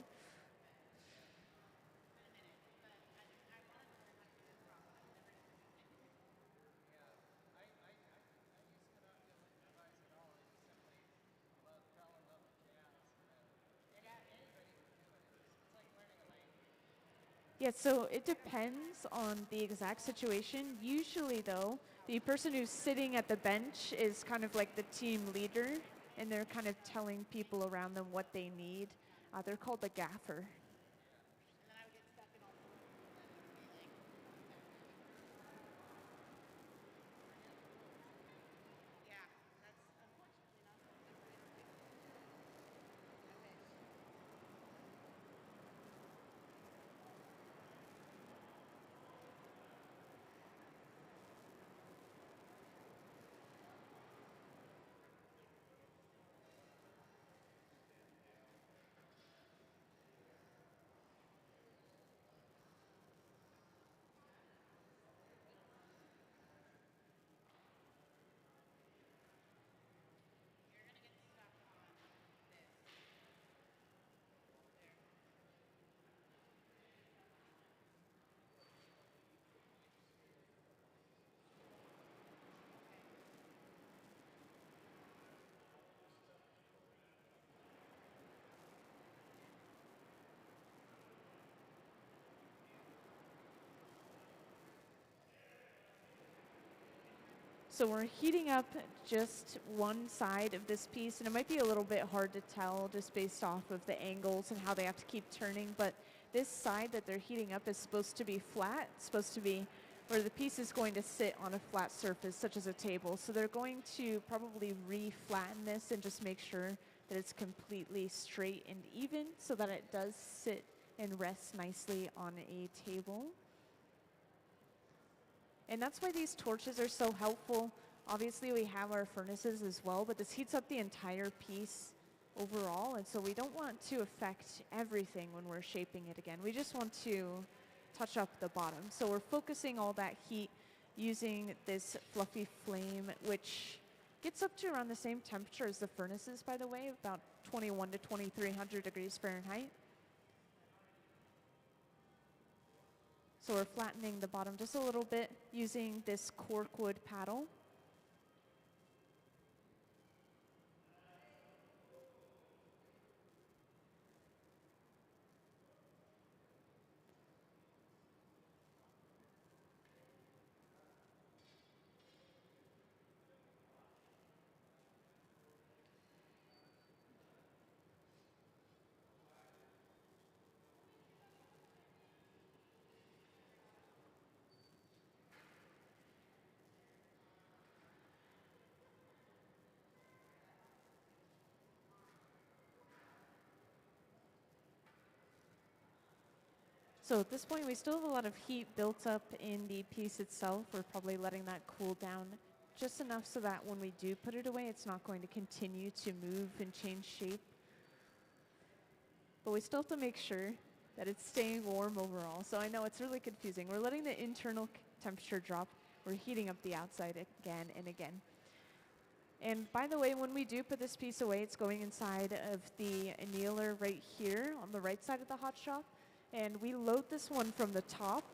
Yeah, so it depends on the exact situation. Usually, though, the person who's sitting at the bench is kind of like the team leader, and they're kind of telling people around them what they need. They're called the gaffer. So we're heating up just one side of this piece, and it might be a little bit hard to tell just based off of the angles and how they have to keep turning, but this side that they're heating up is supposed to be flat. It's supposed to be where the piece is going to sit on a flat surface, such as a table. So they're going to probably re-flatten this and just make sure that it's completely straight and even so that it does sit and rest nicely on a table. And that's why these torches are so helpful. Obviously, we have our furnaces as well, but this heats up the entire piece overall, and so we don't want to affect everything when we're shaping it again. We just want to touch up the bottom. So we're focusing all that heat using this fluffy flame, which gets up to around the same temperature as the furnaces, by the way, about 21 to 2300 degrees Fahrenheit. So we're flattening the bottom just a little bit using this corkwood paddle. So at this point, we still have a lot of heat built up in the piece itself. We're probably letting that cool down just enough so that when we do put it away, it's not going to continue to move and change shape. But we still have to make sure that it's staying warm overall. So I know it's really confusing. We're letting the internal temperature drop. We're heating up the outside again and again. And by the way, when we do put this piece away, it's going inside of the annealer right here on the right side of the hot shop. And we load this one from the top.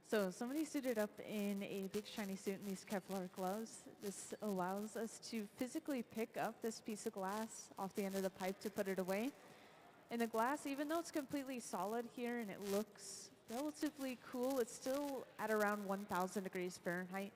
So somebody suited up in a big shiny suit and these Kevlar gloves. This allows us to physically pick up this piece of glass off the end of the pipe to put it away. And the glass, even though it's completely solid here and it looks relatively cool, it's still at around 1,000 degrees Fahrenheit.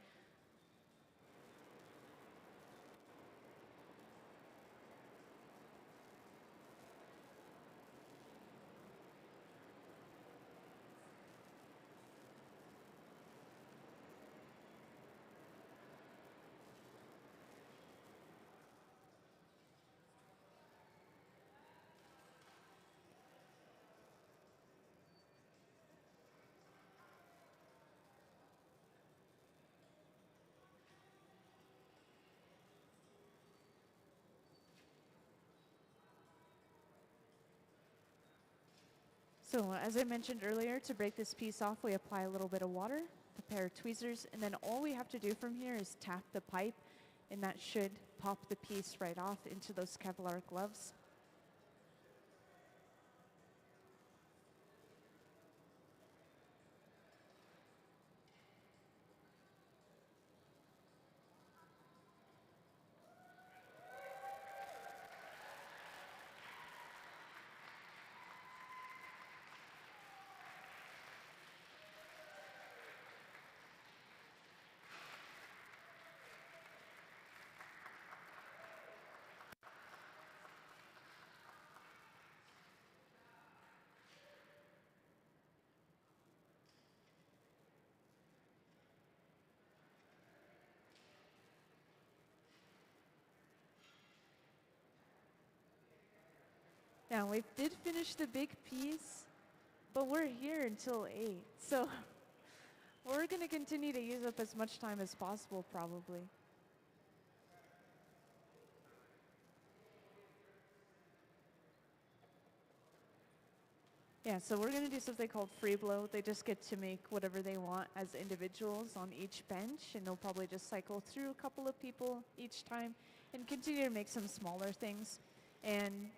So as I mentioned earlier, to break this piece off, we apply a little bit of water, a pair of tweezers, and then all we have to do from here is tap the pipe, and that should pop the piece right off into those Kevlar gloves. Now, we did finish the big piece, but we're here until 8. So we're going to continue to use up as much time as possible, probably. Yeah, so we're going to do something called free blow. They just get to make whatever they want as individuals on each bench, and they'll probably just cycle through a couple of people each time and continue to make some smaller things. And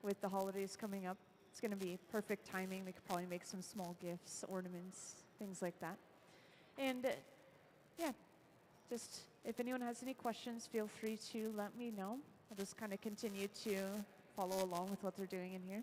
with the holidays coming up, it's going to be perfect timing. They could probably make some small gifts, ornaments, things like that. And yeah, just if anyone has any questions, feel free to let me know. I'll just kind of continue to follow along with what they're doing in here.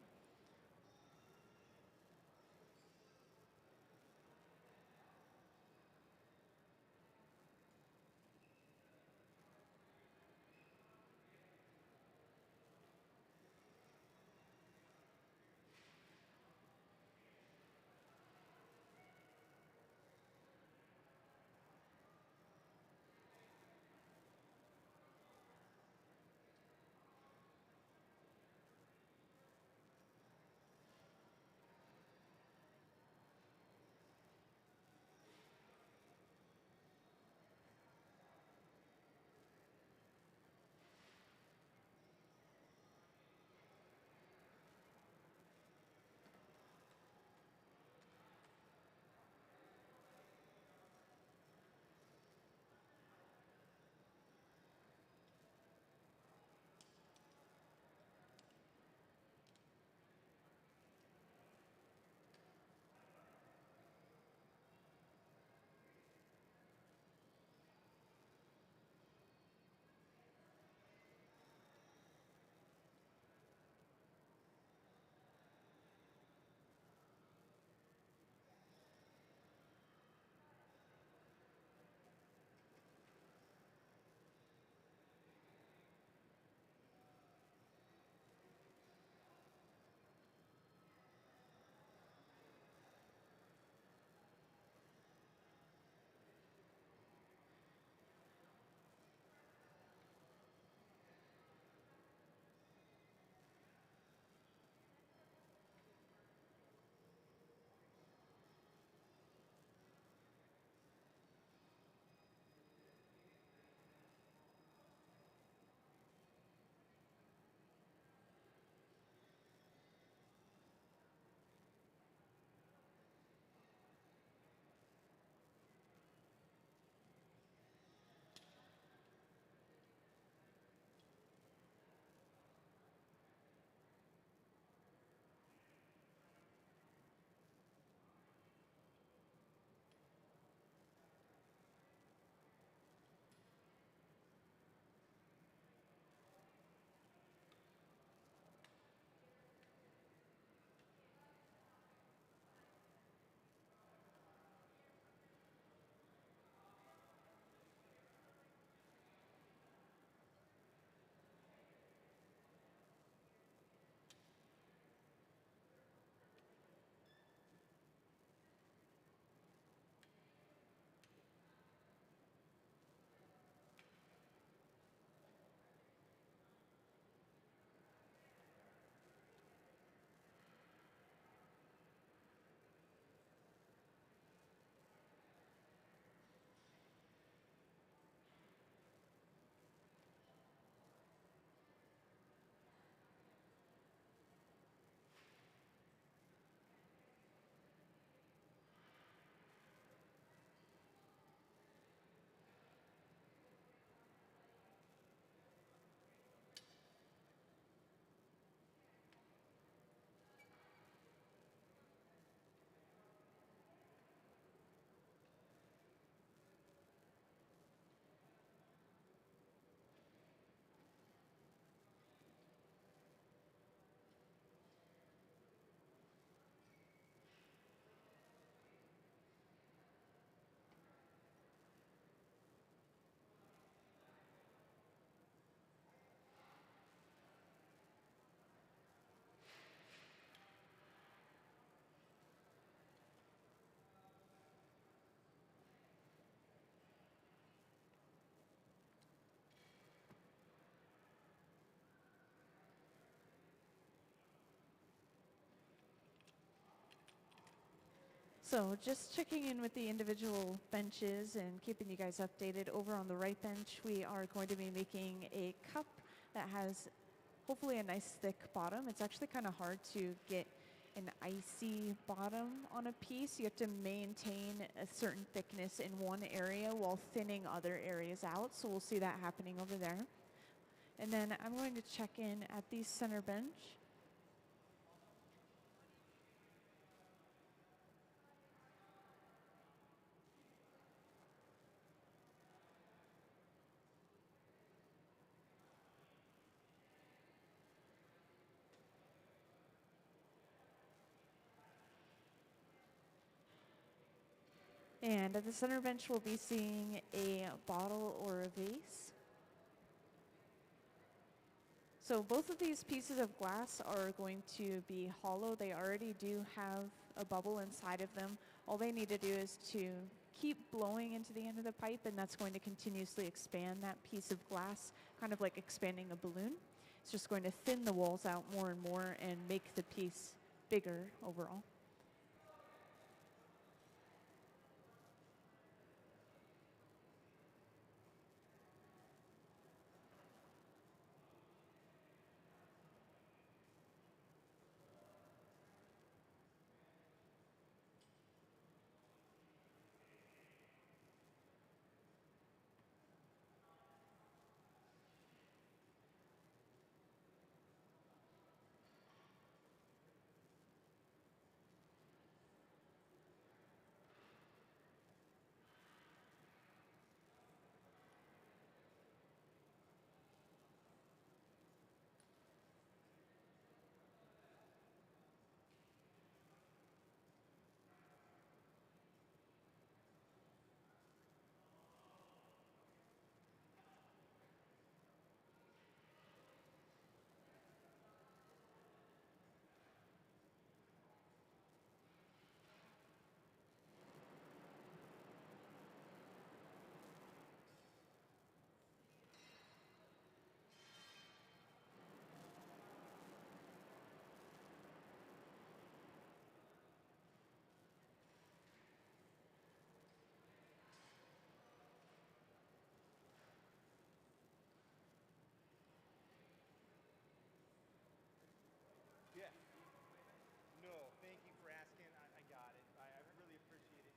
So just checking in with the individual benches and keeping you guys updated. Over on the right bench, we are going to be making a cup that has hopefully a nice thick bottom. It's actually kind of hard to get an icy bottom on a piece. You have to maintain a certain thickness in one area while thinning other areas out. So we'll see that happening over there. And then I'm going to check in at the center bench. And at the center bench, we'll be seeing a bottle or a vase. So both of these pieces of glass are going to be hollow. They already do have a bubble inside of them. All they need to do is to keep blowing into the end of the pipe, and that's going to continuously expand that piece of glass, kind of like expanding a balloon. It's just going to thin the walls out more and more and make the piece bigger overall. Yeah. No, thank you for asking. I got it. I really appreciate it.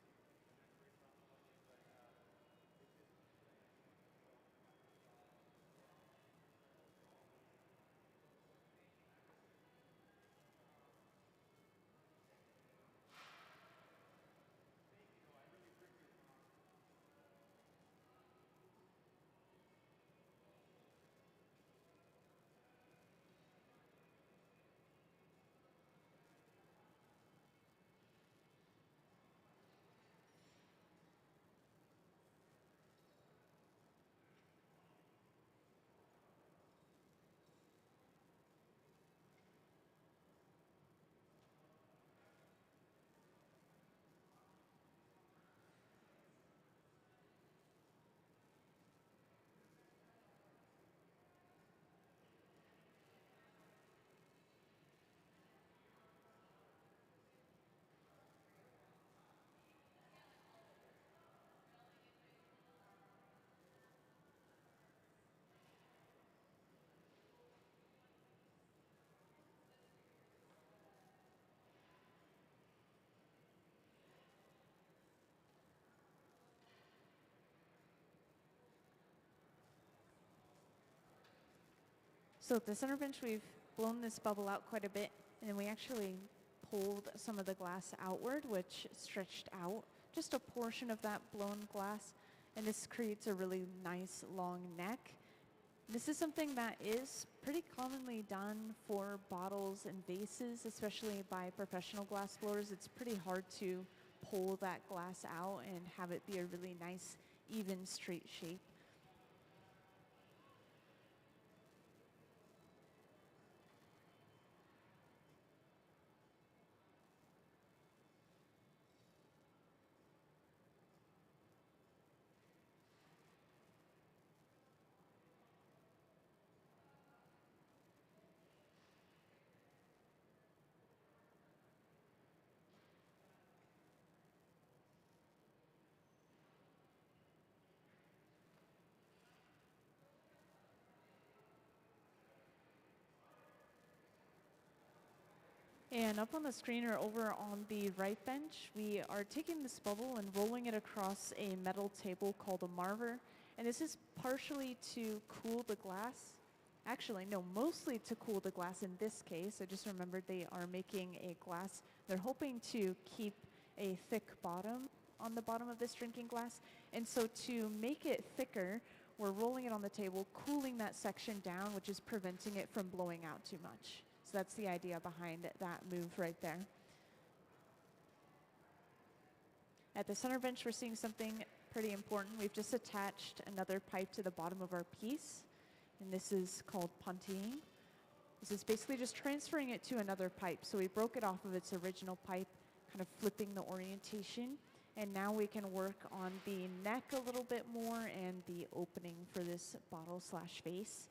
So at the center bench, we've blown this bubble out quite a bit, and then we actually pulled some of the glass outward, which stretched out just a portion of that blown glass, and this creates a really nice long neck. This is something that is pretty commonly done for bottles and vases, especially by professional glass blowers. It's pretty hard to pull that glass out and have it be a really nice, even, straight shape. And up on the screen or over on the right bench, we are taking this bubble and rolling it across a metal table called a marver. And this is partially to cool the glass. Actually, no, mostly to cool the glass in this case. I just remembered they are making a glass. They're hoping to keep a thick bottom on the bottom of this drinking glass. And so to make it thicker, we're rolling it on the table, cooling that section down, which is preventing it from blowing out too much. So that's the idea behind that move right there. At the center bench, we're seeing something pretty important. We've just attached another pipe to the bottom of our piece, and this is called puntying. This is basically just transferring it to another pipe. So we broke it off of its original pipe, kind of flipping the orientation, and now we can work on the neck a little bit more and the opening for this bottle/vase.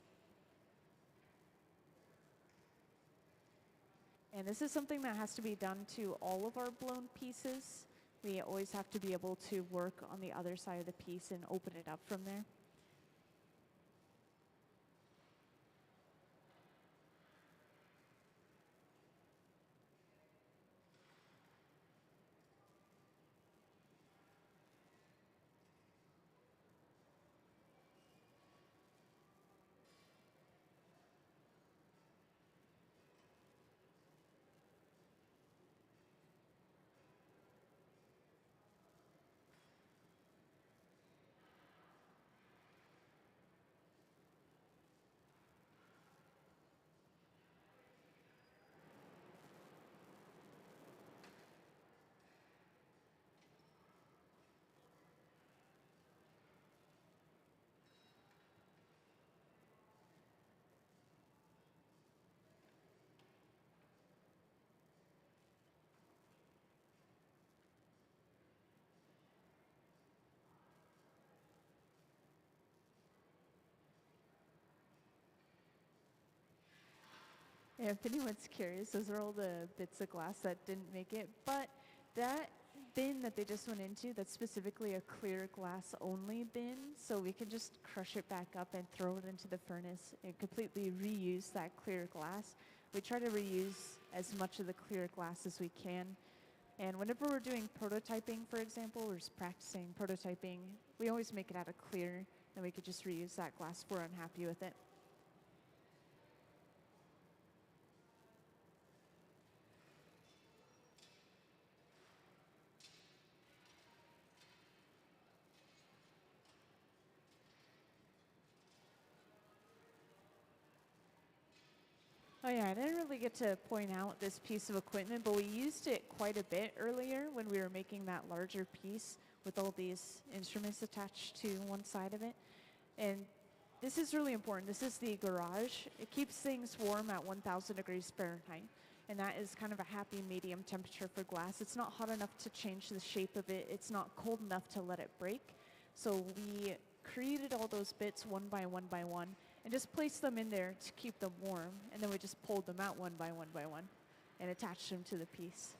And this is something that has to be done to all of our blown pieces. We always have to be able to work on the other side of the piece and open it up from there. Yeah, if anyone's curious, those are all the bits of glass that didn't make it. But that bin that they just went into, that's specifically a clear glass only bin. So we can just crush it back up and throw it into the furnace and completely reuse that clear glass. We try to reuse as much of the clear glass as we can. And whenever we're doing prototyping, for example, or just practicing prototyping, we always make it out of clear, and we could just reuse that glass if we're unhappy with it. Oh yeah, I didn't really get to point out this piece of equipment, but we used it quite a bit earlier when we were making that larger piece with all these instruments attached to one side of it. And this is really important. This is the garage. It keeps things warm at 1,000 degrees Fahrenheit. And that is kind of a happy medium temperature for glass. It's not hot enough to change the shape of it. It's not cold enough to let it break. So we created all those bits one by one, and just placed them in there to keep them warm. And then we just pulled them out one by one and attached them to the piece.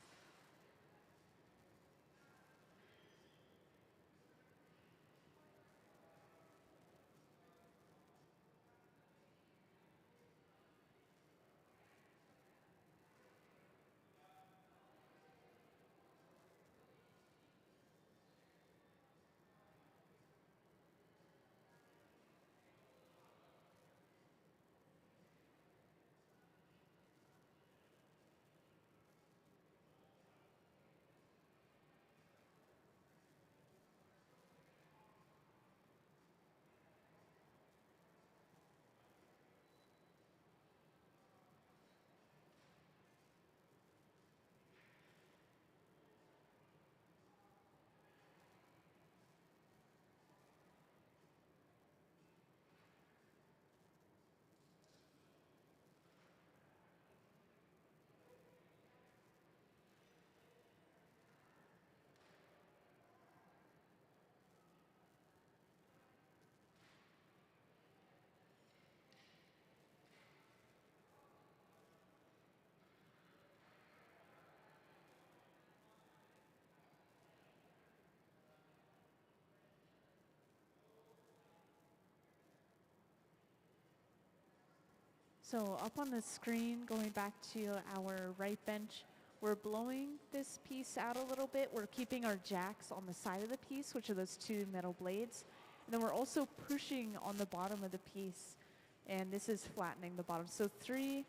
So up on the screen, going back to our right bench, we're blowing this piece out a little bit. We're keeping our jacks on the side of the piece, which are those two metal blades. And then we're also pushing on the bottom of the piece, and this is flattening the bottom. So 3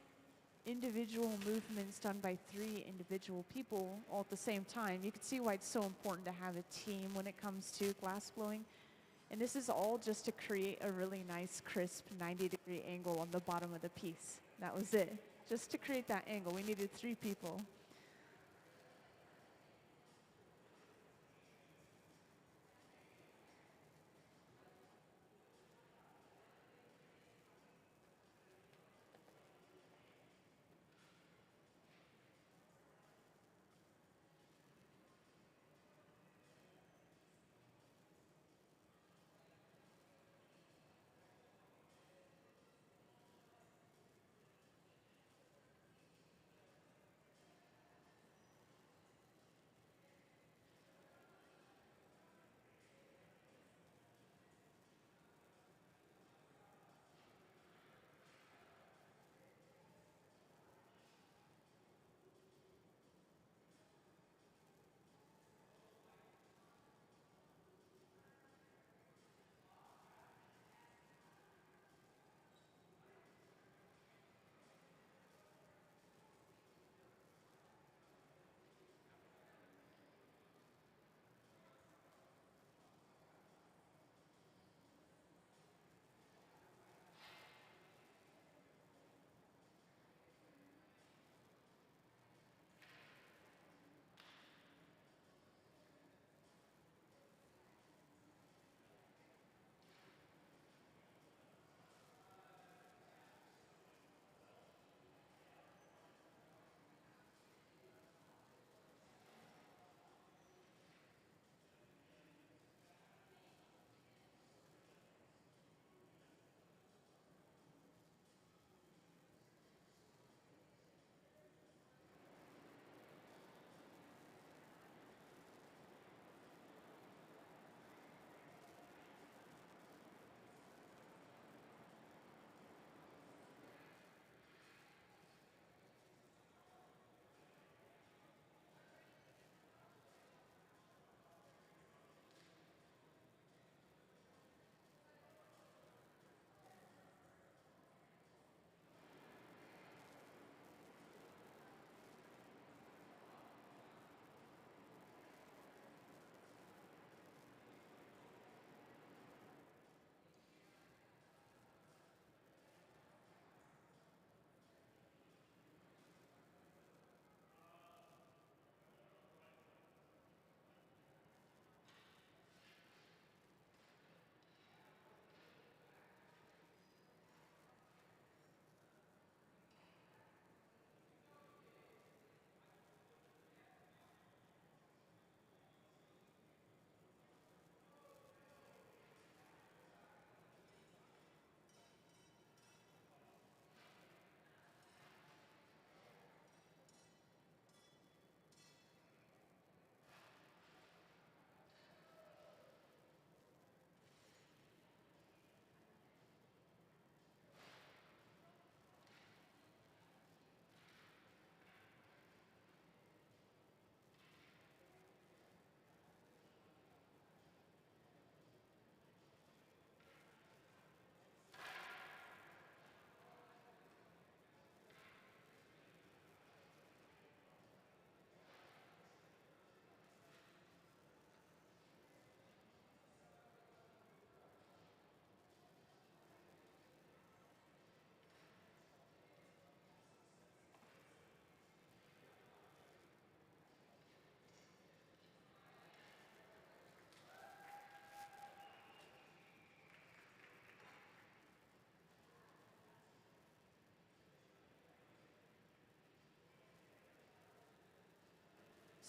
individual movements done by 3 individual people all at the same time. You can see why it's so important to have a team when it comes to glass blowing. And this is all just to create a really nice, crisp 90-degree angle on the bottom of the piece. That was it. Just to create that angle, we needed 3 people.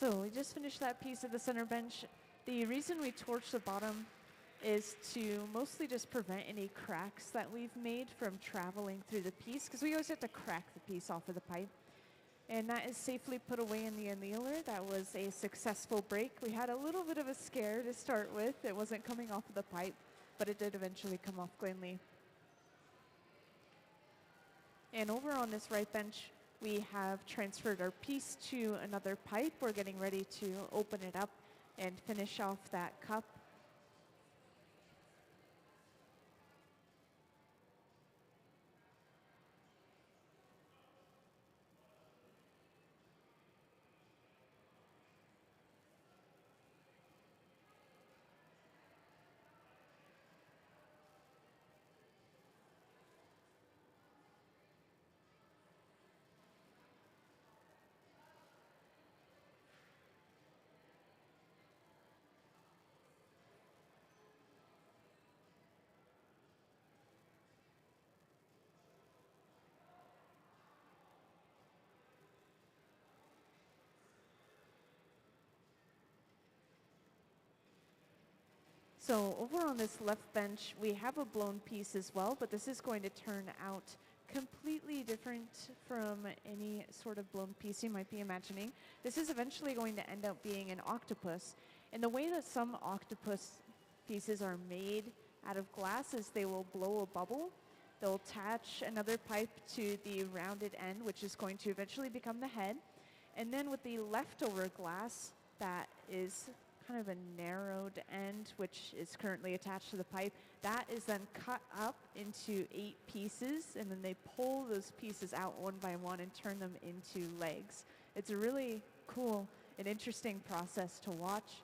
So we just finished that piece at the center bench. The reason we torched the bottom is to mostly just prevent any cracks that we've made from traveling through the piece, because we always have to crack the piece off of the pipe. And that is safely put away in the annealer. That was a successful break. We had a little bit of a scare to start with. It wasn't coming off of the pipe, but it did eventually come off cleanly. And over on this right bench, we have transferred our piece to another pipe. We're getting ready to open it up and finish off that cup. So over on this left bench, we have a blown piece as well, but this is going to turn out completely different from any sort of blown piece you might be imagining. This is eventually going to end up being an octopus. And the way that some octopus pieces are made out of glass is they will blow a bubble. They'll attach another pipe to the rounded end, which is going to eventually become the head. And then with the leftover glass that is kind of a narrowed end, which is currently attached to the pipe, that is then cut up into 8 pieces, and then they pull those pieces out one by one and turn them into legs. It's a really cool and interesting process to watch.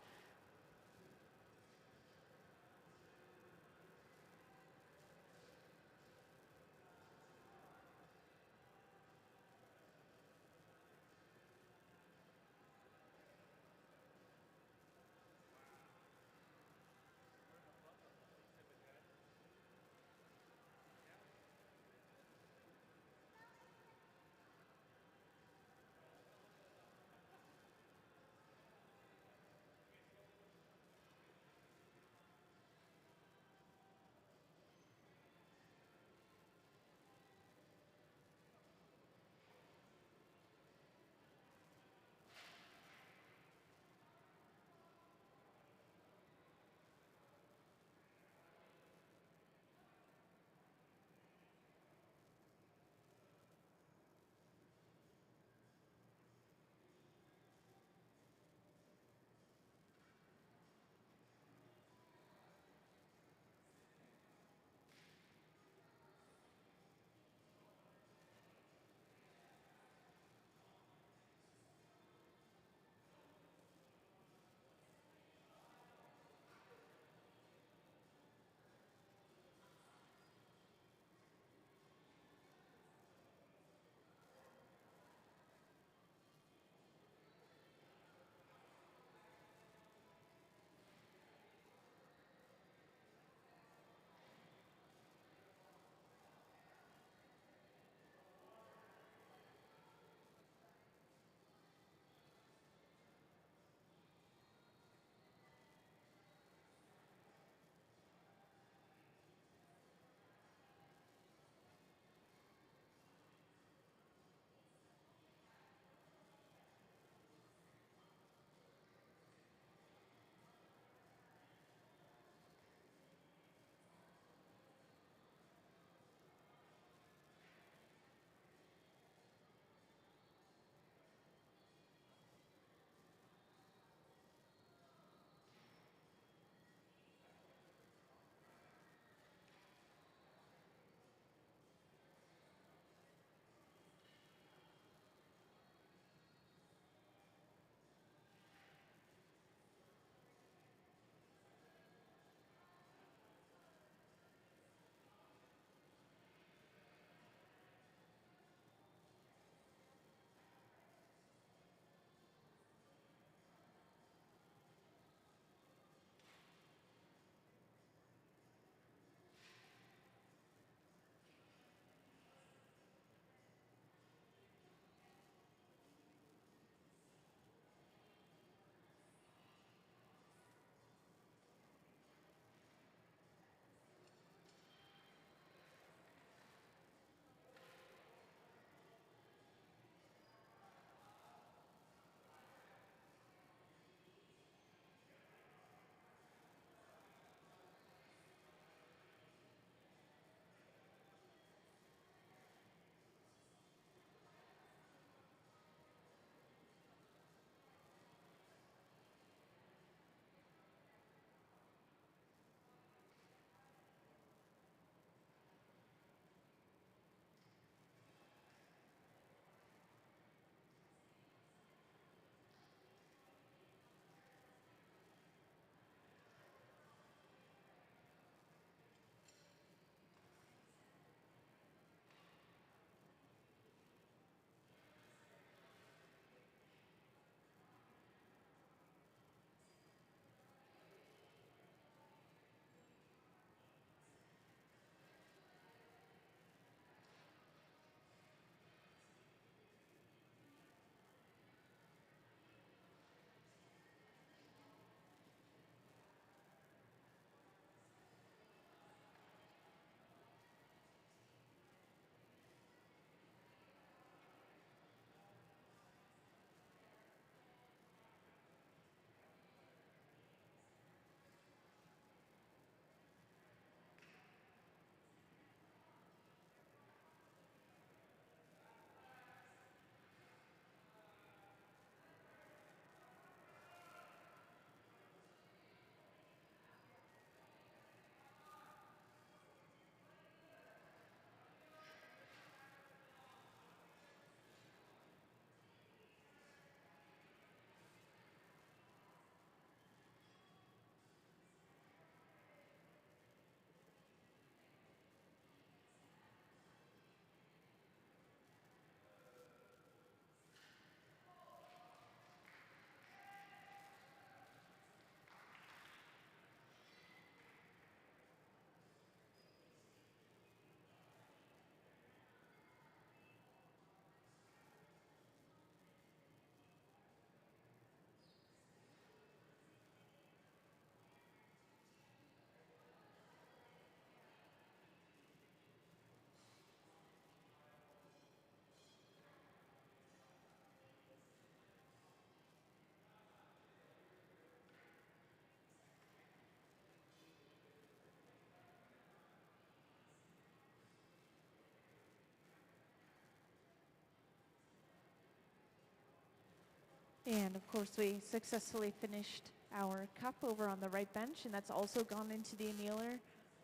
And of course, we successfully finished our cup over on the right bench, and that's also gone into the annealer,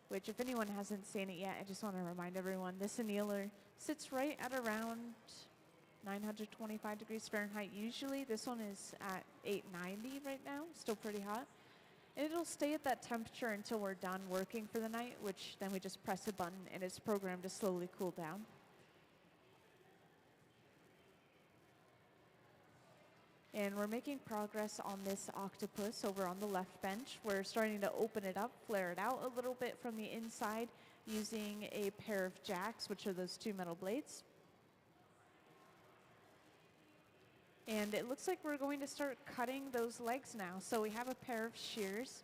which if anyone hasn't seen it yet, I just want to remind everyone, this annealer sits right at around 925 degrees Fahrenheit usually. This one is at 890 right now, still pretty hot. And it'll stay at that temperature until we're done working for the night, which then we just press a button and it's programmed to slowly cool down. And we're making progress on this octopus over on the left bench. We're starting to open it up, flare it out a little bit from the inside using a pair of jacks, which are those two metal blades. And it looks like we're going to start cutting those legs now. So we have a pair of shears.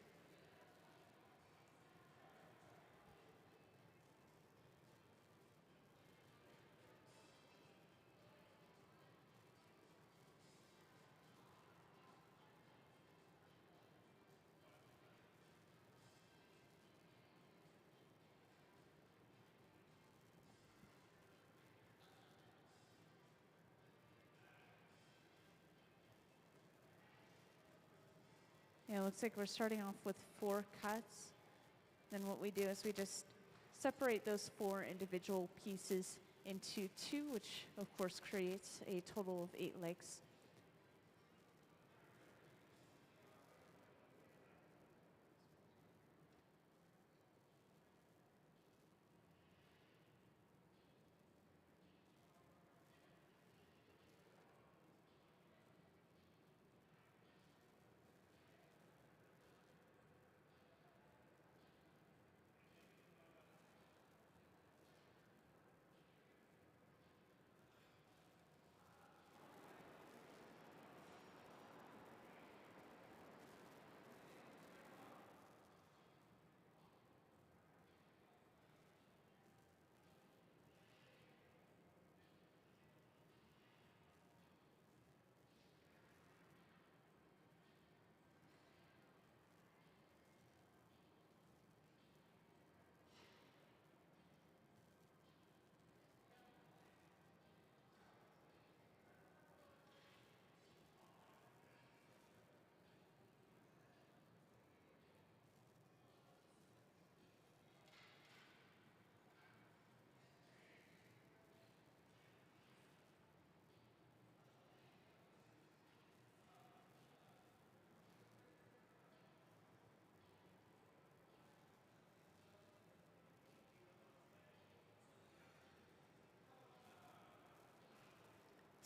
Yeah, it looks like we're starting off with 4 cuts. Then what we do is we just separate those 4 individual pieces into 2, which of course creates a total of 8 legs.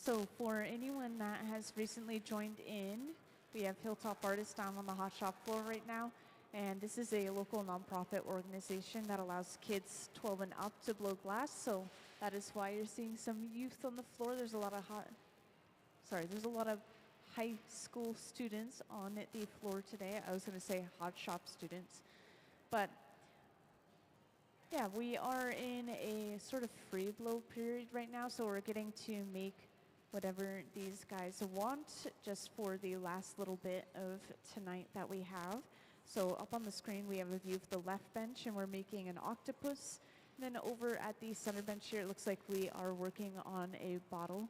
So for anyone that has recently joined in, we have Hilltop Artists down on the hot shop floor right now. And this is a local nonprofit organization that allows kids 12 and up to blow glass. So that is why you're seeing some youth on the floor. There's a lot of there's a lot of high school students on the floor today. I was going to say hot shop students. But yeah, we are in a sort of free blow period right now. So we're getting to make whatever these guys want just for the last little bit of tonight that we have. So up on the screen, we have a view of the left bench, and we're making an octopus. And then over at the center bench here, it looks like we are working on a bottle.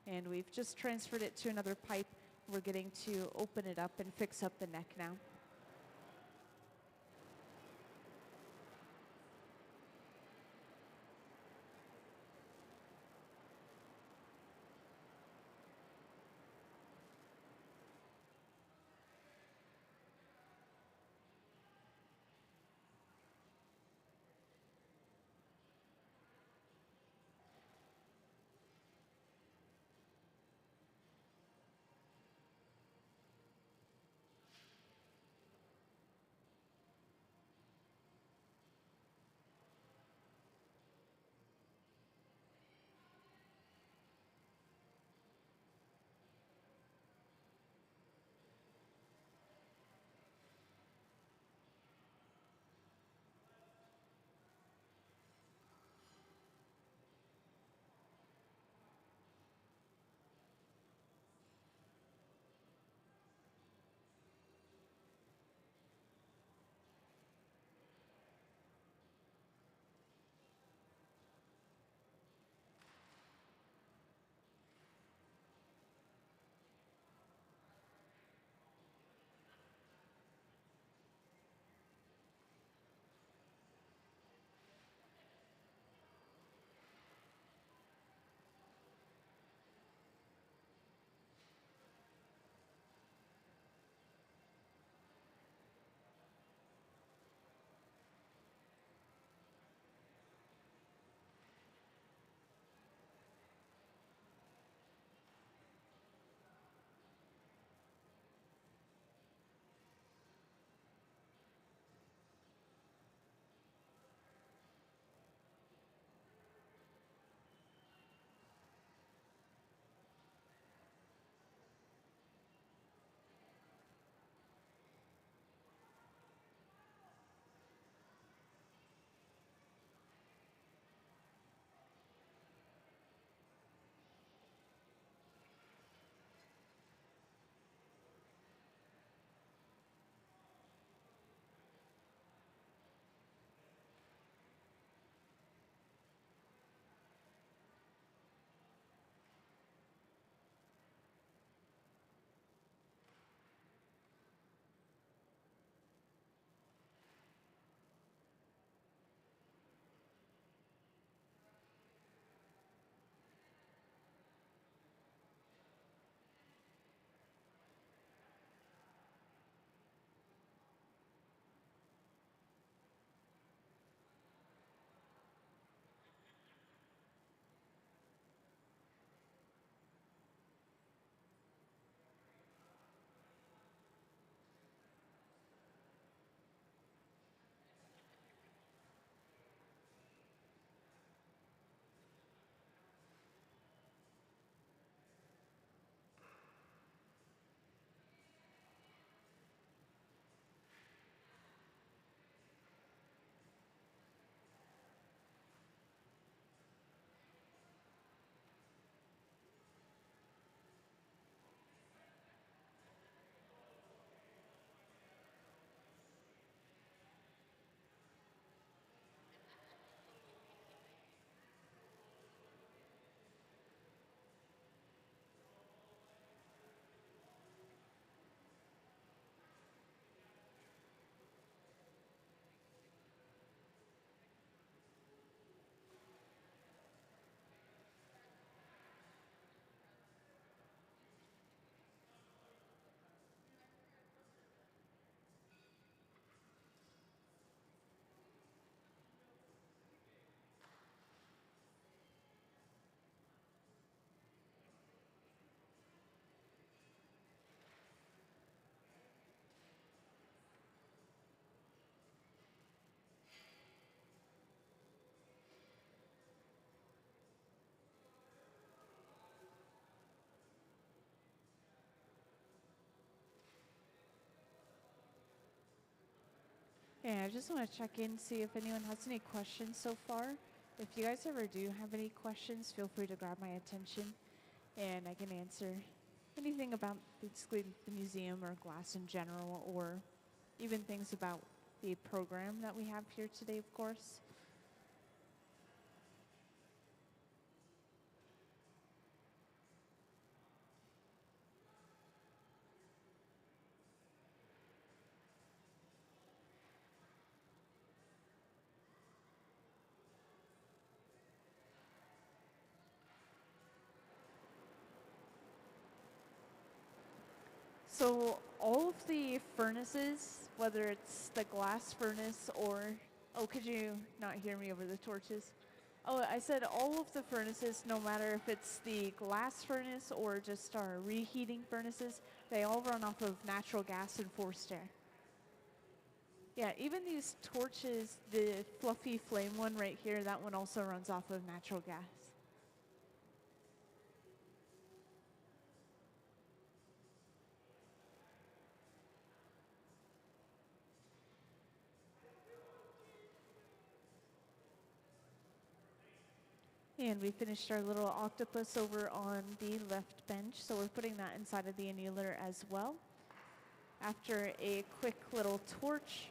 And we've just transferred it to another pipe. We're getting to open it up and fix up the neck now. Yeah, I just want to check in, see if anyone has any questions so far. If you guys ever do have any questions, feel free to grab my attention and I can answer anything about basically the museum or glass in general, or even things about the program that we have here today, of course. So all of the furnaces, whether it's the glass furnace or, oh, could you not hear me over the torches? Oh, I said all of the furnaces, no matter if it's the glass furnace or just our reheating furnaces, they all run off of natural gas and forced air. Yeah, even these torches, the fluffy flame one right here, that one also runs off of natural gas. And we finished our little octopus over on the left bench, so we're putting that inside of the annealer as well. After a quick little torch,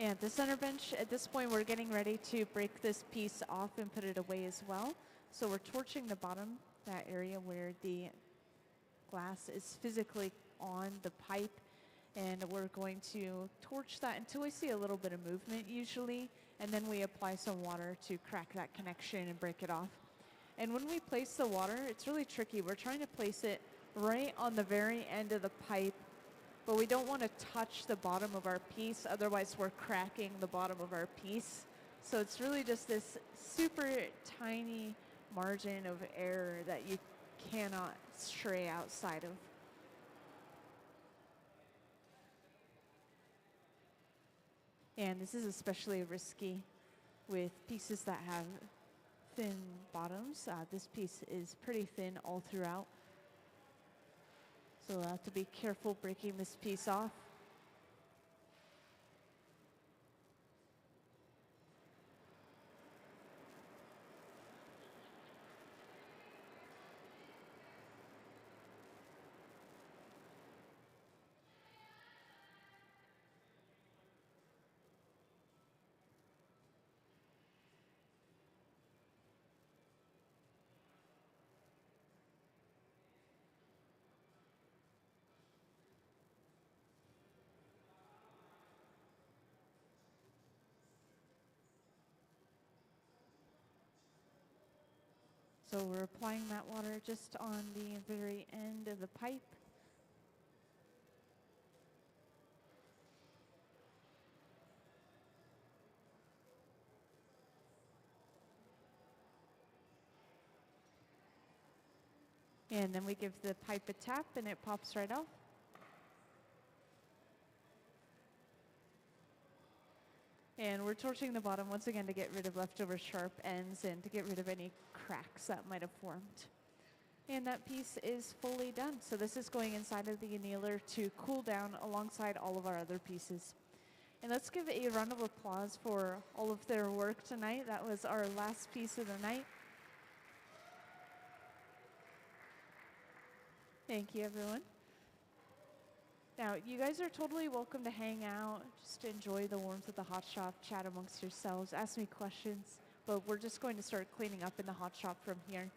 and the center bench, at this point we're getting ready to break this piece off and put it away as well. So we're torching the bottom, that area where the glass is physically on the pipe, and we're going to torch that until we see a little bit of movement usually, and then we apply some water to crack that connection and break it off. And when we place the water, it's really tricky. We're trying to place it right on the very end of the pipe, but we don't want to touch the bottom of our piece, otherwise we're cracking the bottom of our piece. So it's really just this super tiny margin of error that you cannot stray outside of. And this is especially risky with pieces that have thin bottoms. This piece is pretty thin all throughout. So we'll have to be careful breaking this piece off. So we're applying that water just on the very end of the pipe. And then we give the pipe a tap and it pops right off. And we're torching the bottom once again to get rid of leftover sharp ends and to get rid of any cracks that might have formed. And that piece is fully done. So this is going inside of the annealer to cool down alongside all of our other pieces. And let's give a round of applause for all of their work tonight. That was our last piece of the night. Thank you, everyone. Now, you guys are totally welcome to hang out, just to enjoy the warmth of the hot shop, chat amongst yourselves, ask me questions, but we're just going to start cleaning up in the hot shop from here.